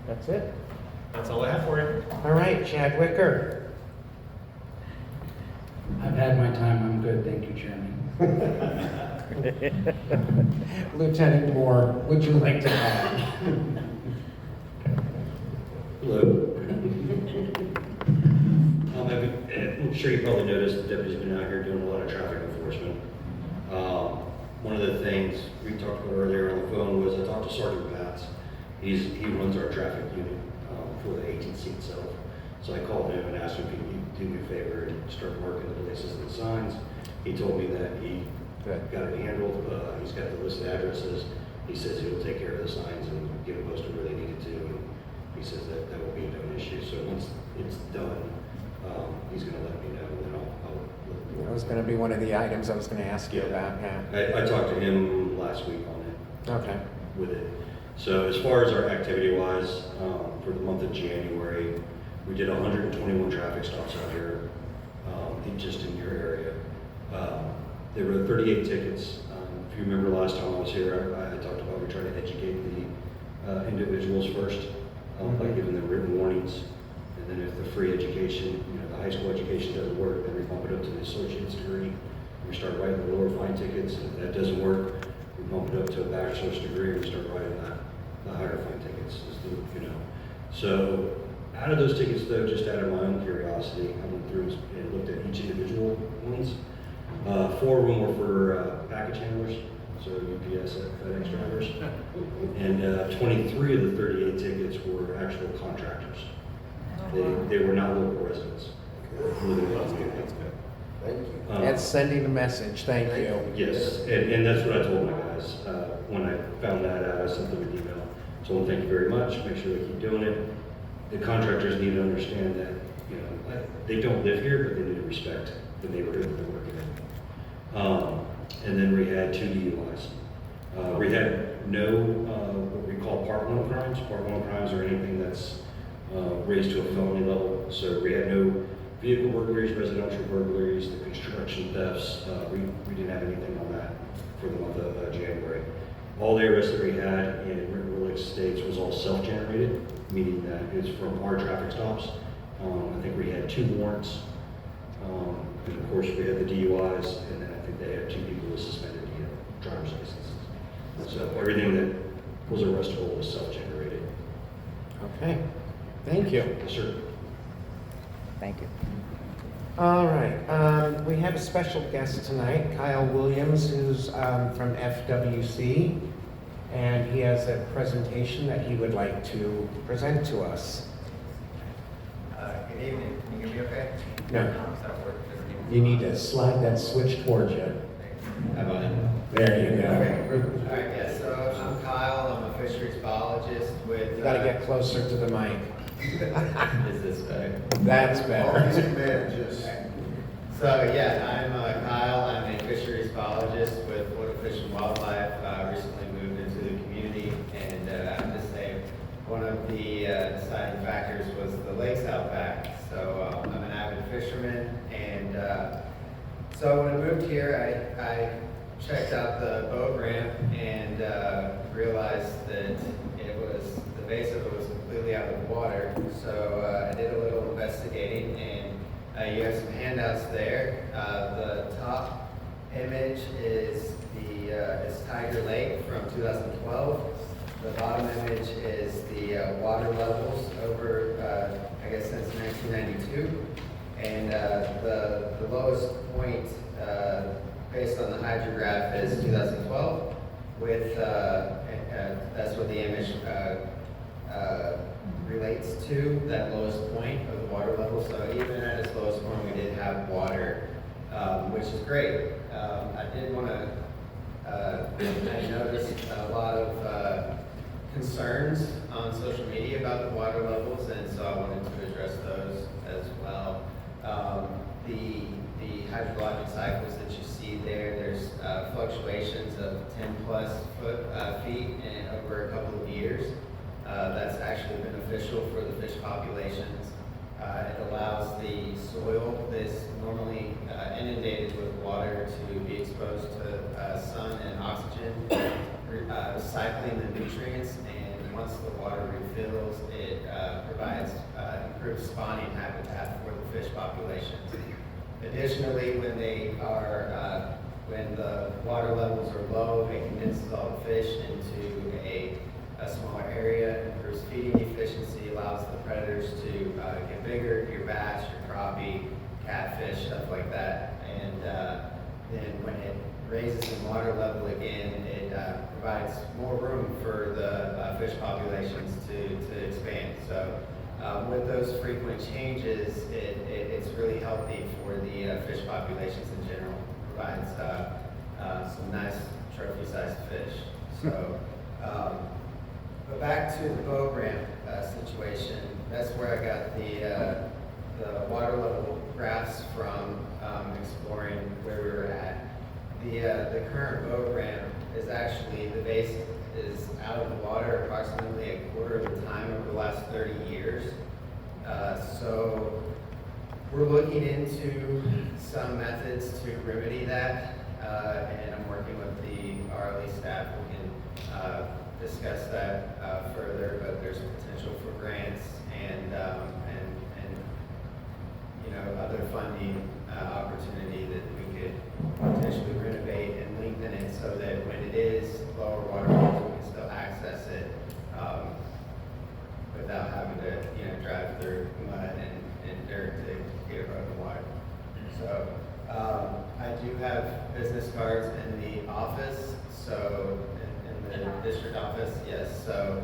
That's it. That's all I have for you. All right, Chad Wicker. I've had my time, I'm good, thank you, Chairman. Lieutenant Moore, would you like to add? Hello. I'm sure you probably noticed the deputy's been out here doing a lot of traffic enforcement. One of the things we talked about earlier on the phone was I talked to Sergeant Batts. He runs our traffic unit for the 18C itself. So I called him and asked him if he could do me a favor and start marking the places and the signs. He told me that he got it handled. He's got the list of addresses. He says he'll take care of the signs and get them posted where they needed to. And he says that will be no issue. So once it's done, he's going to let me know, and then I'll That was gonna be one of the items I was gonna ask you about, yeah. I talked to him last week on it. Okay. With it. So as far as our activity wise, for the month of January, we did 121 traffic stops out here, just in your area. There were 38 tickets. If you remember last time I was here, I talked about we try to educate the individuals first by giving them written warnings. And then if the free education, the high school education doesn't work, then we bump it up to the associate's degree. We start writing the lower fine tickets, and if that doesn't work, we bump it up to a bachelor's degree, and we start writing the higher fine tickets. So out of those tickets, though, just out of my own curiosity, I went through and looked at each individual ones. 4 of them were for package handlers, so UPS and FedEx drivers, and 23 of the 38 tickets were actual contractors. They were not local residents. That's good. Thank you. That's sending a message, thank you. Yes, and that's what I told my guys. When I found that out, I sent them an email. Told them, thank you very much, make sure they keep doing it. The contractors need to understand that, they don't live here, but they need to respect the neighborhood that they're working in. And then we had 2 DUIs. We had no, what we call Part 1 crimes. Part 1 crimes are anything that's raised to a felony level. So we had no vehicle burglaries, residential burglaries, the construction thefts. We didn't have anything on that for the month of January. All the arrests that we had in River Lake Estates was all self-generated, meaning that it's from our traffic stops. I think we had 2 warrants. And of course, we had the DUIs, and then I think they had 2 people with suspended driver's licenses. So everything that was arrestable was self-generated. Okay, thank you. Yes, sir. Thank you. All right, we have a special guest tonight, Kyle Williams, who's from FWC, and he has a presentation that he would like to present to us. Good evening. Can you hear me okay? No. Does that work? You need to slide that switch towards you. How about it? There you go. All right, yeah, so I'm Kyle. I'm a fisheries biologist with... You gotta get closer to the mic. Is this better? That's All better. these commands, just. So, yeah, I'm Kyle. I'm a fisheries biologist with what Fish and Wildlife, recently moved into the community, and I have to say, one of the deciding factors was the lakes out back. So I'm an avid fisherman, and so when I moved here, I checked out the boat ramp and realized that the base of it was completely out of the water. So I did a little investigating, and you have some handouts there. The top image is is Tiger Lake from 2012. The bottom image is the water levels over, I guess since 1992. And the lowest point, based on the hydrograph, is 2012, with, that's what the image relates to, that lowest point of the water level. So even at its lowest point, we did have water, which is great. I did want to, I noticed a lot of concerns on social media about the water levels, and so I wanted to address those as well. The hydrologic cycles that you see there, there's fluctuations of 10 plus feet in over a couple of years. That's actually beneficial for the fish populations. It allows the soil that's normally inundated with water to be exposed to sun and oxygen, recycling the nutrients, and once the water refills, it provides improved spawning habitat for the fish populations. Additionally, when the water levels are low, it condenses all the fish into a smaller area, improves feeding efficiency, allows the predators to get bigger, your bass, your crappie, catfish, stuff like that. And then when it raises the water level again, it provides more room for the fish populations to expand. So with those frequent changes, it's really healthy for the fish populations in general. Provides some nice trophy-sized fish. So, but back to the boat ramp situation. That's where I got the water level graphs from, exploring where we were at. The current boat ramp is actually, the base is out of the water approximately a quarter of the time over the last 30 years. So we're looking into some methods to remedy that, and I'm working with the RLE staff. We can discuss that further, but there's potential for grants and you know, other funding opportunity that we could potentially renovate and lengthen it so that when it is lower water levels, we can still access it without having to, you know, drive through mud and dirt to get above the water. So I do have business cards in the office, so in the district office, yes. So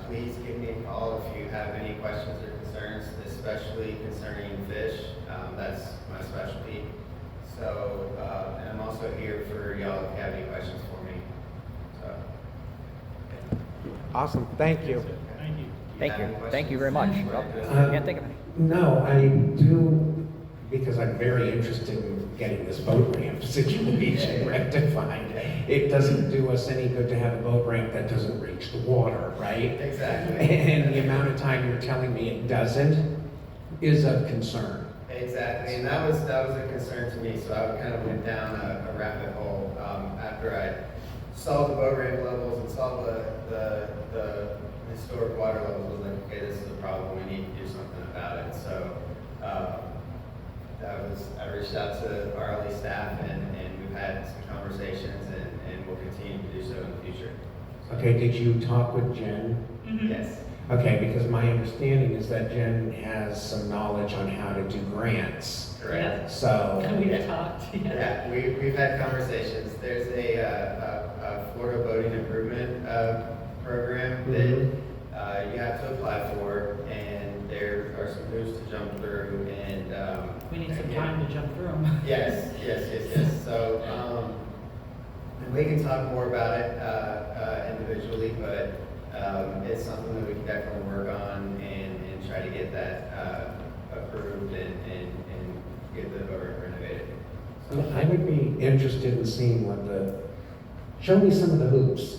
please give me a call if you have any questions or concerns, especially concerning fish. That's my specialty. So, and I'm also here for y'all if you have any questions for me. So, yeah. Awesome, thank you. Thank you. Thank have you. any Thank you very questions? much. Can't think of any. No, I do, because I'm very interested in getting this boat ramp situation rectified. It doesn't do us any good to have a boat ramp that doesn't reach the water, right? Exactly. And the amount of time you're telling me it doesn't is of concern. Exactly, and that was a concern to me, so I kind of went down a rabbit hole after I saw the boat ramp levels and saw the historic water levels. I was like, okay, this is a problem, we need to do something about it. So I reached out to RLE staff, and we've had some conversations, and we'll continue to do so in the future. Okay, did you talk with Jen? Yes. Okay, because my understanding is that Jen has some knowledge on how to do grants. Correct. So, We've talked, Yeah, we've had conversations. There's a Florida Boating Improvement Program that you have to apply for, and there are some hoops to jump through, and We need some time to jump through them. Yes. So, and we can talk more about it individually, but it's something that we can definitely work on and try to get that approved and get the boat renovated. I would be interested in seeing what the Show me some of the hoops.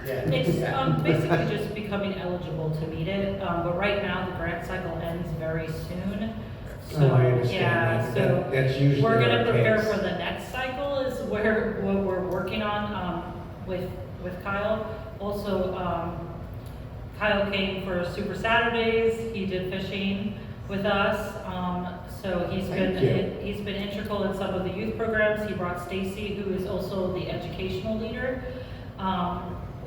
Yeah. It's Yeah. basically just becoming eligible to meet it, but right now the grant cycle ends very soon. Oh, I So, understand yeah, that. so That's usually we're gonna our prepare case. for the next cycle is where, what we're working on, with Kyle. Also, Kyle came for Super Saturdays, he did fishing with us, so Thank you. he's been integral in some of the youth programs. He brought Stacy, who is also the educational leader,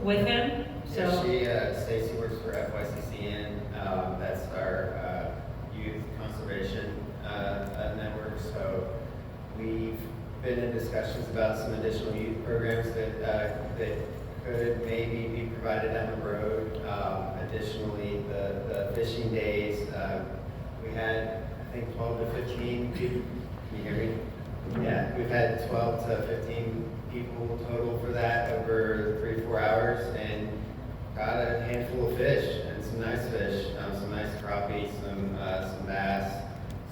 with him, so. Yeah, Stacy works for FYCCN, that's our youth conservation network. So we've been in discussions about some additional youth programs that could maybe be provided down the road. Additionally, the fishing days, we had, I think, 12 to 15 people. Can you hear me? Yeah, we've had 12 to 15 people total for that over 3-4 hours, and got a handful of fish and some nice fish, some nice crappie, some bass.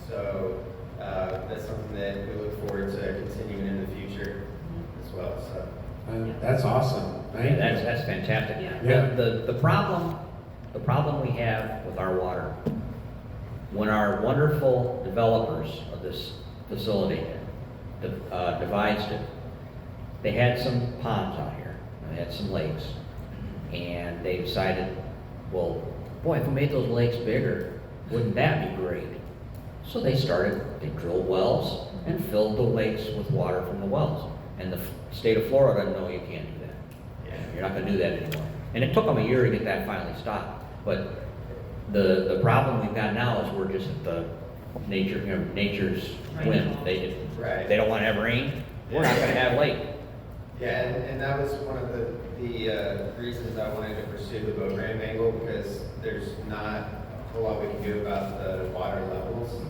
So that's something that we look forward to continuing in the future as well. So That's awesome. Thank you. That's fantastic. Yeah. Yeah. The problem we have with our water, when our wonderful developers of this facility devised it, they had some ponds out here, and they had some lakes, and they decided, well, boy, if we made those lakes bigger, wouldn't that be great? So they drilled wells and filled the lakes with water from the wells. And the state of Florida, no, you can't do that. yeah. You're not gonna do that anymore. And it took them a year to get that finally stopped. But the problem we've got now is we're just at the nature's whim. Right. They don't wanna have rain, we're not gonna have lake. Yeah, and that was one of the reasons I wanted to pursue the boat ramp angle, because there's not a whole lot we can do about the water levels.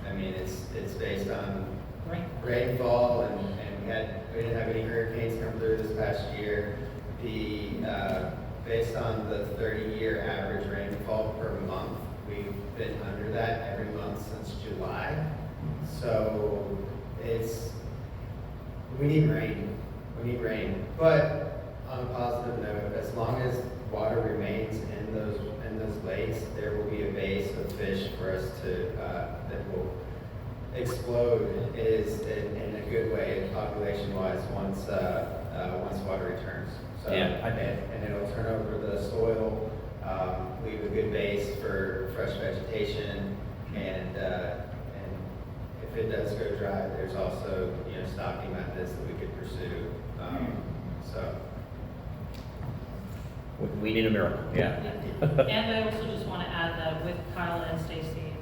I mean, it's based on Right. rainfall, and we didn't have any hurricanes come through this past year. Based on the 30-year average rainfall per month, we've been under that every month since July. So we need rain. We need rain. But on a positive note, as long as water remains in those lakes, there will be a base of fish for us to that will explode in a good way, population-wise, once water returns. So, Yeah. and it'll turn over the soil, leave a good base for fresh vegetation, and if it does go dry, there's also stocking methods that we could pursue. So. We need a miracle, yeah. And I also just want to add that with Kyle and Stacy,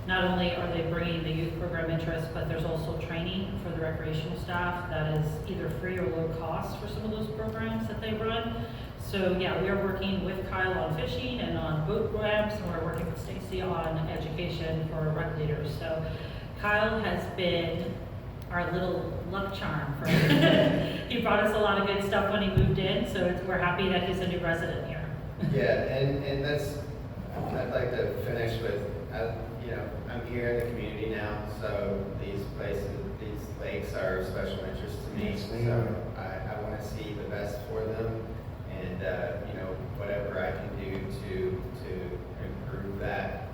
not only are they bringing the youth program interest, but there's also training for the recreational staff that is either free or low cost for some of those programs that they run. So yeah, we are working with Kyle on fishing and on boat ramps, and we're working with Stacy on education for rec leaders. So Kyle has been our little luck charm for he brought us a lot of good stuff when he moved in, so we're happy that he's a new resident here. Yeah, and that's, I'd like to finish with, I'm here in the community now, so these lakes are of special interest to me. Yes, they So are. I want to see the best for them, and, whatever I can do to improve that,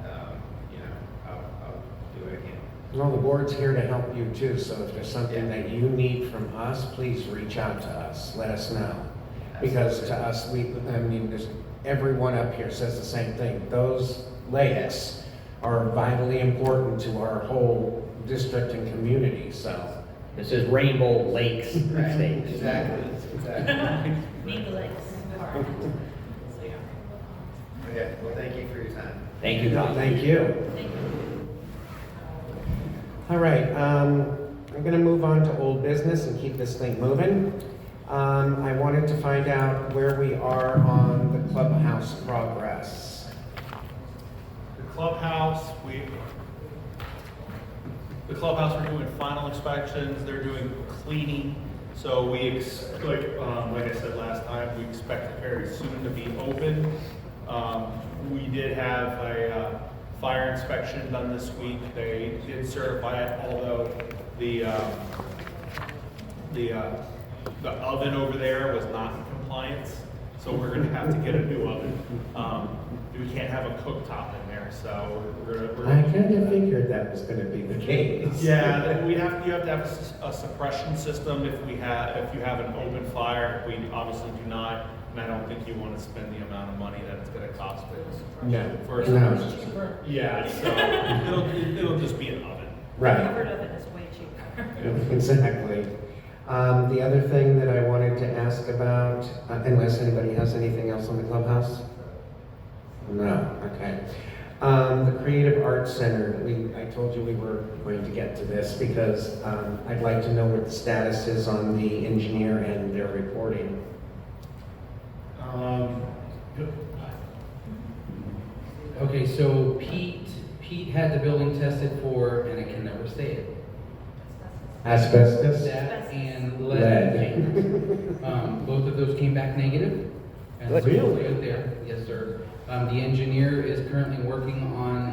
I'll do what I can. Well, the board's here to help you too, so if there's something that you need from us, please reach out to us, let us know. Because to us, everyone up here says the same thing. Those lakes are vitally important to our whole district and community, so. This is Rainbow Lakes Right, State. exactly. Meet the lakes. So yeah. Okay, well, thank you for your time. Thank you, No, Tom. thank you. Thank you. All right, I'm gonna move on to old business and keep this thing moving. I wanted to find out where we are on the clubhouse progress. The clubhouse, we're doing final inspections, they're doing cleaning. So like I said last time, we expect it very soon to be open. We did have a fire inspection done this week. They did certify it, although the the oven over there was not in compliance, so we're gonna have to get a new oven. We can't have a cooktop in there, so we're I kind of figured that was gonna be the case. yeah, you have to have a suppression system if you have an open fire. We obviously do not, and I don't think you want to spend the amount of money that it's gonna cost No, for no. yeah, so it'll just be an oven. Right. Covered oven is way cheaper. Exactly. The other thing that I wanted to ask about, unless anybody has anything else on the clubhouse? No, okay. The Creative Arts Center, I told you we were going to get to this because I'd like to know what the status is on the engineer and their reporting. Okay, so Pete had the building tested for, and I can never say it. Asbestos? That and lead. Both of those came back negative. And so Really? we're good there, yes, sir. The engineer is currently working on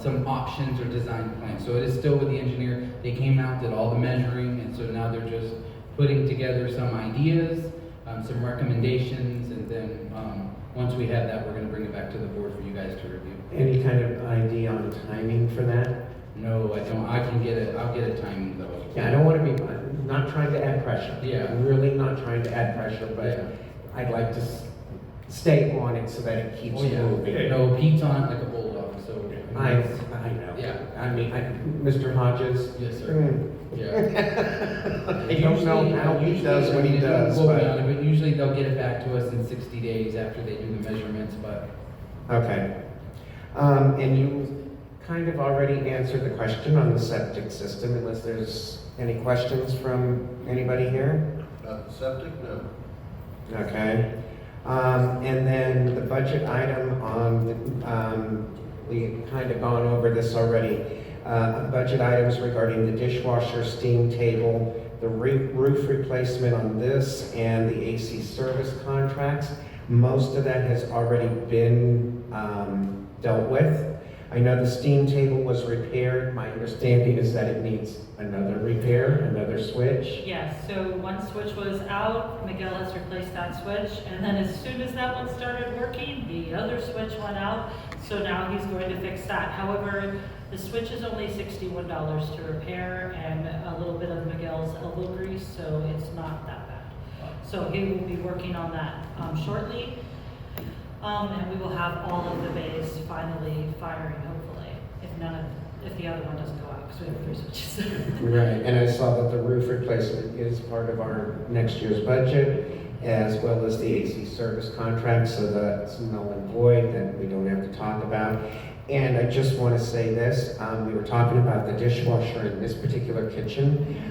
some options or design plans. So it is still with the engineer. They came out, did all the measuring, and so now they're just putting together some ideas, some recommendations, and then once we have that, we're gonna bring it back to the board for you guys to review. Any kind of idea on timing for that? No, I don't. I'll get a timing though. Yeah, I don't want to be, I'm not trying to add pressure. Yeah. I'm really not trying to add pressure, but Yeah. I'd like to stay on it so that it keeps Oh, yeah. moving. No, Pete's on it like a bulldog, so. I know. Yeah. I mean, Mr. Hodges. Yes, sir. mm, Yeah. I don't know how he does what he does, Quote me but, on it, but usually they'll get it back to us in 60 days after they do the measurements, but. okay. And you kind of already answered the question on the septic system, unless there's any questions from anybody here? Not the septic, no. Okay. And then the budget item on, we kind of gone over this already. Budget items regarding the dishwasher, steam table, the roof replacement on this, and the AC service contracts. Most of that has already been dealt with. I know the steam table was repaired. My understanding is that it needs another repair, another switch. Yes, so one switch was out, Miguel has replaced that switch, and then as soon as that one started working, the other switch went out, so now he's going to fix that. However, the switch is only $61 to repair and a little bit of Miguel's elbow grease, so it's not that bad. So he will be working on that shortly. And we will have all of the bays finally firing, hopefully, if the other one doesn't go out, because we have 3 switches. Right, and I saw that the roof replacement is part of our next year's budget, as well as the AC service contract, so that's null and void, that we don't have to talk about. And I just want to say this, we were talking about the dishwasher in this particular kitchen,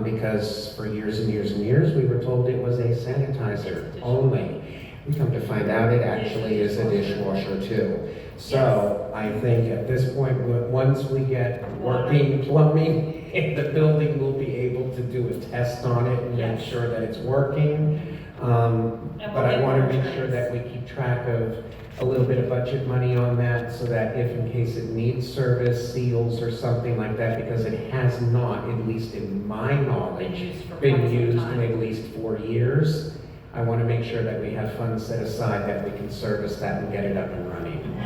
because for years and years and years, we were told it was a sanitizer only. We come to find out it actually is a dishwasher too. So I think at this point, once we get working plumbing, the building will be able to do a test on it and make Yes. sure that it's working. But I want to make sure that we keep track of a little bit of budget money on that so that if in case it needs service, seals or something like that, because it has not, at least in my knowledge, been used in at least 4 years. I want to make sure that we have funds set aside that we can service that and get it up and running.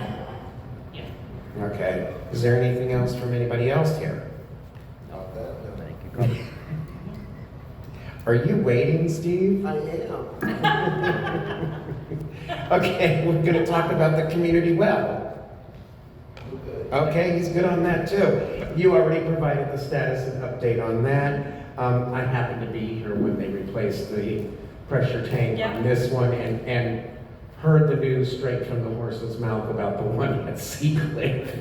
Yeah. Okay, is there anything else from anybody else here? Not that, no. Are you waiting, Steve? I am. Okay, we're gonna talk about the community well. Okay, he's good on that too. You already provided the status and update on that. I happened to be here when they replaced the pressure tank on this one and heard the news straight from the horse's mouth about the one at Seacliff.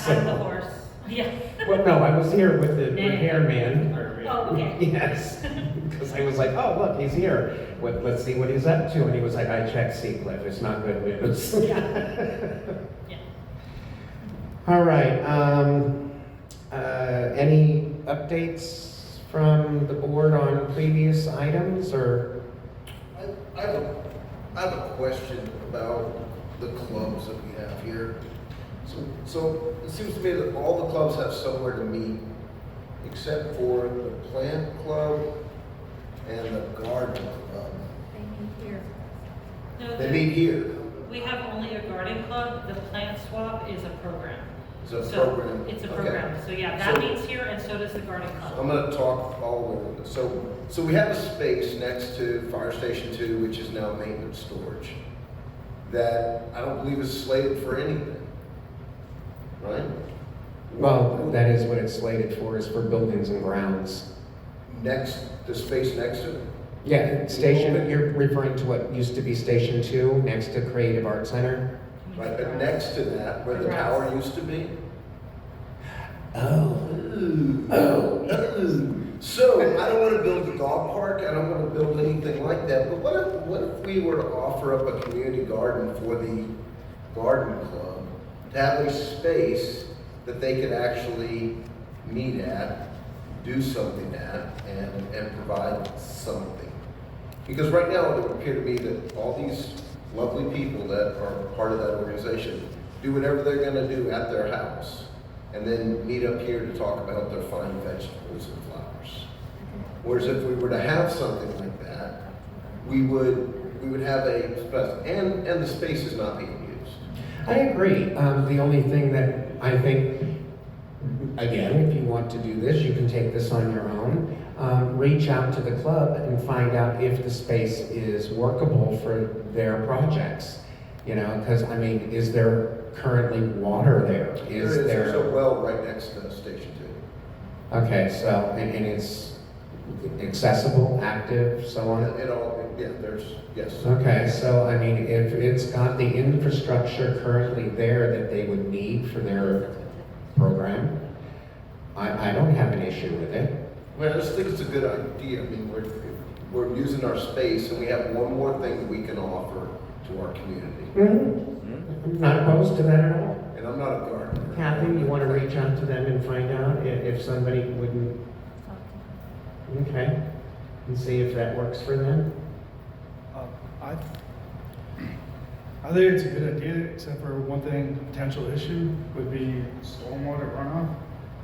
I'm the horse. Yeah. Well, no, I was here with the repairman. Oh, okay. Yes, because I was like, oh, look, he's here. Let's see what he's up to. And he was like, I checked Seacliff. It's not good news. Yeah. All right. Any updates from the board on previous items or? I have a question about the clubs that we have here. So it seems to me that all the clubs have somewhere to meet, except for the plant club and the garden club. No, They meet here. we have only a garden club, the plant swap is a program. It's a So, program. It's a Okay. program, so yeah, that So- meets here and so does the garden I'm club. gonna talk all over this. So we have a space next to Fire Station 2, which is now maintenance storage, that I don't believe is slated for anything, right? Well, that is what it's slated for, is for buildings and grounds. The space next to it? Yeah, station, you're referring to what used to be Station 2, next to Creative Arts Center? Right, but next to that, where the Grass. tower used to be? Oh. So, I don't wanna build a dog park, I don't wanna build anything like that, but what if we were to offer up a community garden for the garden club, to have a space that they could actually meet at, do something at, and provide something? Because right now, it would appear to me that all these lovely people that are part of that organization do whatever they're gonna do at their house, and then meet up here to talk about their fine vegetables and flowers. Whereas if we were to have something like that, we would have and the space is not being used. I agree. The only thing that I think, again, if you want to do this, you can take this on your own. Reach out to the club and find out if the space is workable for their projects. You know, because, I mean, is there currently water there? There's a well right next to Station 2. Okay, so, and it's accessible, active, so on? Yes. Okay, so I mean, if it's got the infrastructure currently there that they would need for their program, I don't have an issue with it. Well, I just think it's a good idea. I mean, we're using our space, and we have one more thing that we can offer to our community. I'm not opposed to that at all. And I'm not a gardener. Kathy, you want to reach out to them and find out if somebody wouldn't, okay, and see if that works for them? I think it's a good idea, except for one thing, potential issue would be stormwater runoff.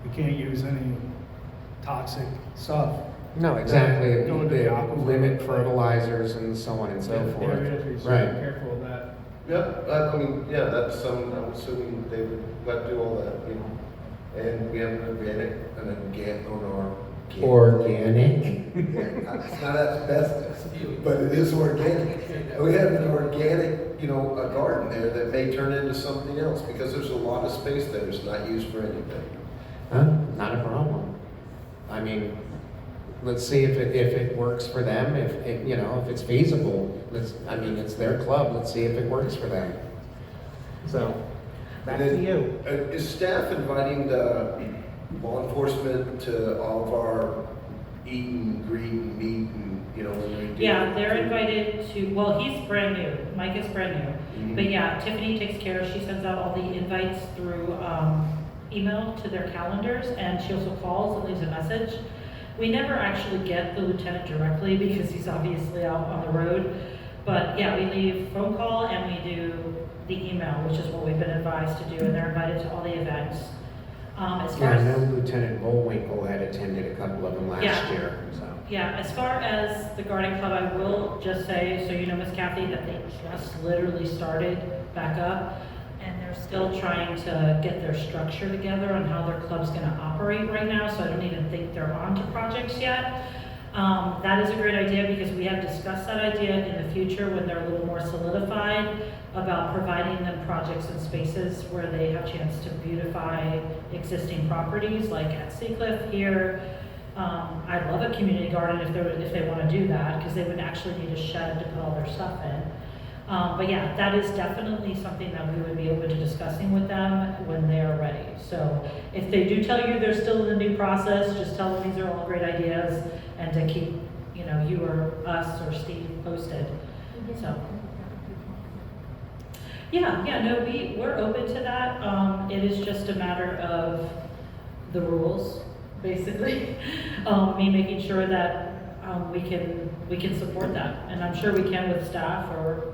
We can't use any toxic stuff. No, exactly. Go into the aquifer. Limit fertilizers and so on and so Yeah, forth. we have to be super Right. careful of that. Yeah, I mean, yeah, that's some, I'm assuming they would let do all that, you know. And we have an organic on our. Organic. It's not asbestos, but it is organic. And we have an organic, a garden there that may turn into something else, because there's a lot of space there that's not used for anything. Not a problem. I mean, let's see if it works for them, if it's feasible. It's their club, let's see if it works for them. So, back to you. Is staff inviting the law enforcement to all of our eat and greet and meet and, when we do? Yeah, they're invited to, well, he's brand new, Mike is brand new. Mhm. But yeah, Tiffany takes care, she sends out all the invites through email to their calendars, and she also calls and leaves a message. We never actually get the lieutenant directly because he's obviously out on the road. But yeah, we leave phone call and we do the email, which is what we've been advised to do, and they're invited to all the events. As far Yeah, I know as, Lieutenant Bullwinkle had attended a couple of them last Yeah. year, so. yeah, as far as the garden club, I will just say, so you know, Miss Kathy, that they just literally started back up, and they're still trying to get their structure together on how their club's gonna operate right now, so I don't even think they're on to projects yet. That is a great idea, because we have discussed that idea in the future when they're a little more solidified, about providing them projects and spaces where they have a chance to beautify existing properties, like at Seacliff here. I'd love a community garden if they want to do that, because they would actually need a shed to put all their stuff in. But yeah, that is definitely something that we would be open to discussing with them when they are ready. So if they do tell you they're still in the new process, just tell them these are all great ideas, and to keep, you or us or Steve posted. So. Yeah, no, we're open to that. It is just a matter of the rules, basically. Me making sure that we can support that, and I'm sure we can with staff or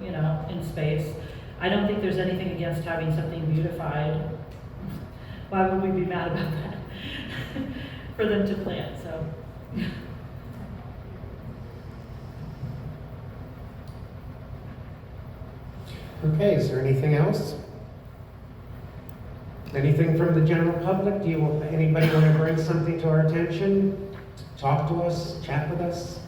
in space. I don't think there's anything against having something beautified. Why would we be mad about that? For them to plant, so. Okay, is there anything else? Anything from the general public? Anybody want to bring something to our attention? Talk to us, chat with us?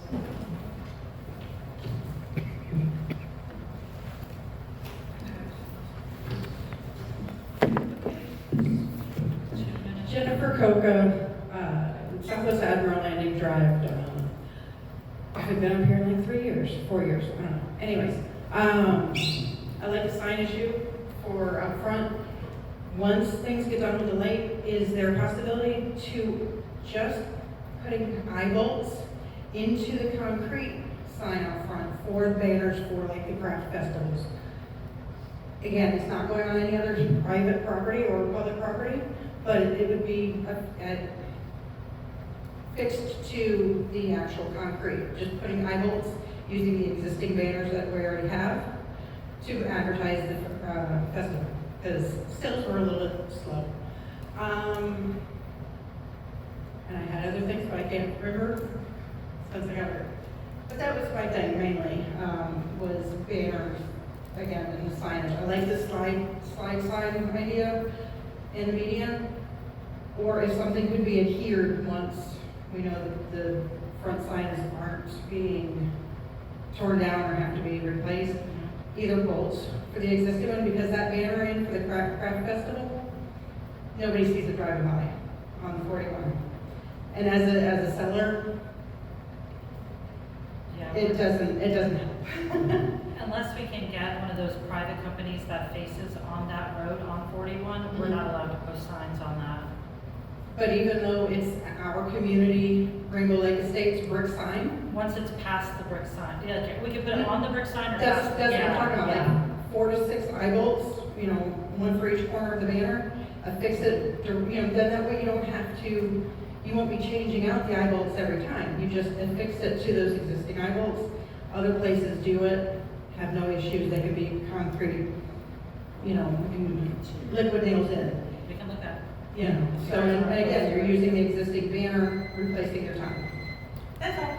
Jennifer Coca, Southwest Admiral Landing Drive. I've been up here like 4 years, I don't know. Anyways, I like the sign issue for up front. Once things get done with the lake, is there a possibility to just putting eye bolts into the concrete sign out front for the banners for like the craft festivals? Again, it's not going on any other private property or public property, but it would be fixed to the actual concrete, just putting eye bolts, using the existing banners that we already have to advertise the festival, because sales were a little bit slow. And I had other things, but I can't remember since I got here. But that was my thing mainly, was banners, again, and the signage. I like the slide sign idea in the median, or if something could be adhered once we know that the front signs aren't being torn down or have to be replaced. Either bolts for the existing one, because that banner in for the craft festival, nobody sees it driving by on the 41. And as a seller, Yeah. it doesn't help. Unless we can get one of those private companies that faces on that road on 41, we're not allowed to post signs on that. But even though it's our community, Rainbow Lake Estates brick sign, Once it's past the brick sign, yeah, okay, we could put it on the brick sign or that's past. what I'm yeah, talking about, yeah. like 4 to 6 eye bolts, one for each corner of the banner, affix it, then that way you don't have to, you won't be changing out the eye bolts every time. You just affix it to those existing eye bolts. Other places do it, have no issues, they could be concrete, liquid nails in. We can look at it. So and again, you're using the existing banner, replacing your time. That's all.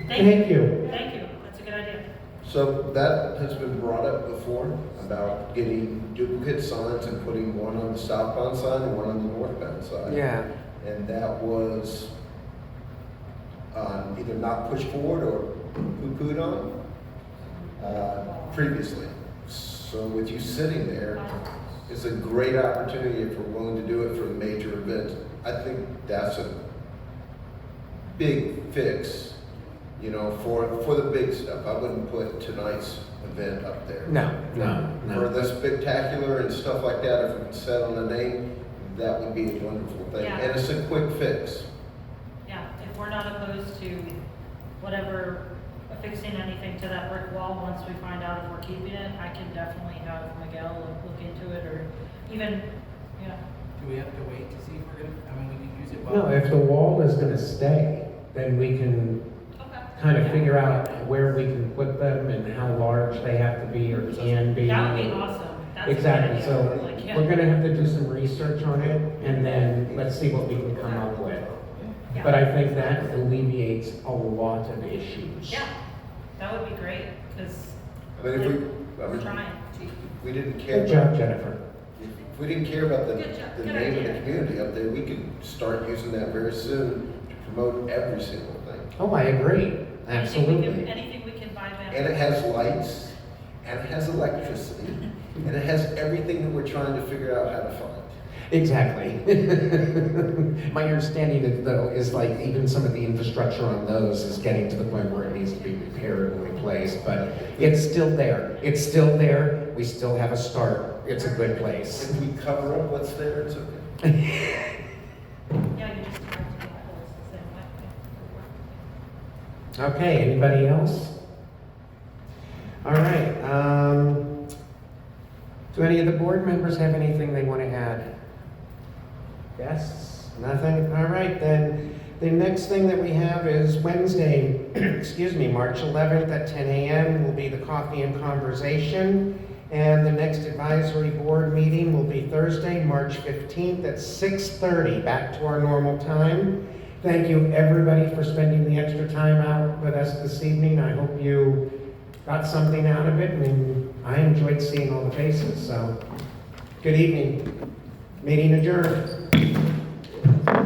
Thank you. Thank you, that's a good idea. So that has been brought up before about getting duplicate signs and putting one on the southbound side and one on the northbound side. Yeah. And that was either not pushed forward or poo-pooed on previously. So with you sitting there, it's a great opportunity if we're willing to do it for major events. I think that's a big fix, for the big stuff. I wouldn't put tonight's event up there. For the spectacular and stuff like that, if we could set on a name, that would be a wonderful thing. Yeah. And it's a quick fix. Yeah, if we're not opposed to whatever, affixing anything to that brick wall, once we find out if we're keeping it, I can definitely have Miguel look into it, or even, Do we have to wait to see if we're gonna, we can use it No, if the wall is gonna stay, then we can kind of figure out where we can put them and how large they have to be or can be. That would be awesome. That's a good Exactly, idea. so Like, yeah. we're gonna have to do some research on it, and then let's see what we can come up with. Yeah. But I think that alleviates a lot of issues. Yeah, that would be great, because I mean, we're trying. if we didn't care Good job, about, Jennifer. if we didn't care about the Good job. Good name of the idea. community up there, we could start using that very soon to promote every single thing. Oh, I agree, absolutely. Anything we can buy back. And it has lights, and it has electricity, and it has everything that we're trying to figure out how to find. Exactly. My understanding is like even some of the infrastructure on those is getting to the point where it needs to be repaired and replaced, but it's still there. It's still there. We still have a start. It's a good place. If we cover up what's there, it's okay. Yeah, you just have to get holes the same way. Okay, anybody else? All right. Do any of the board members have anything they want to add? Yes? Nothing? All right, then the next thing that we have is Wednesday, March 11th at 10 a.m. will be the coffee and conversation. And the next advisory board meeting will be Thursday, March 15th at 6:30, back to our normal time. Thank you, everybody, for spending the extra time out with us this evening. I hope you got something out of it, and I enjoyed seeing all the faces, so. Good evening. Meeting adjourned.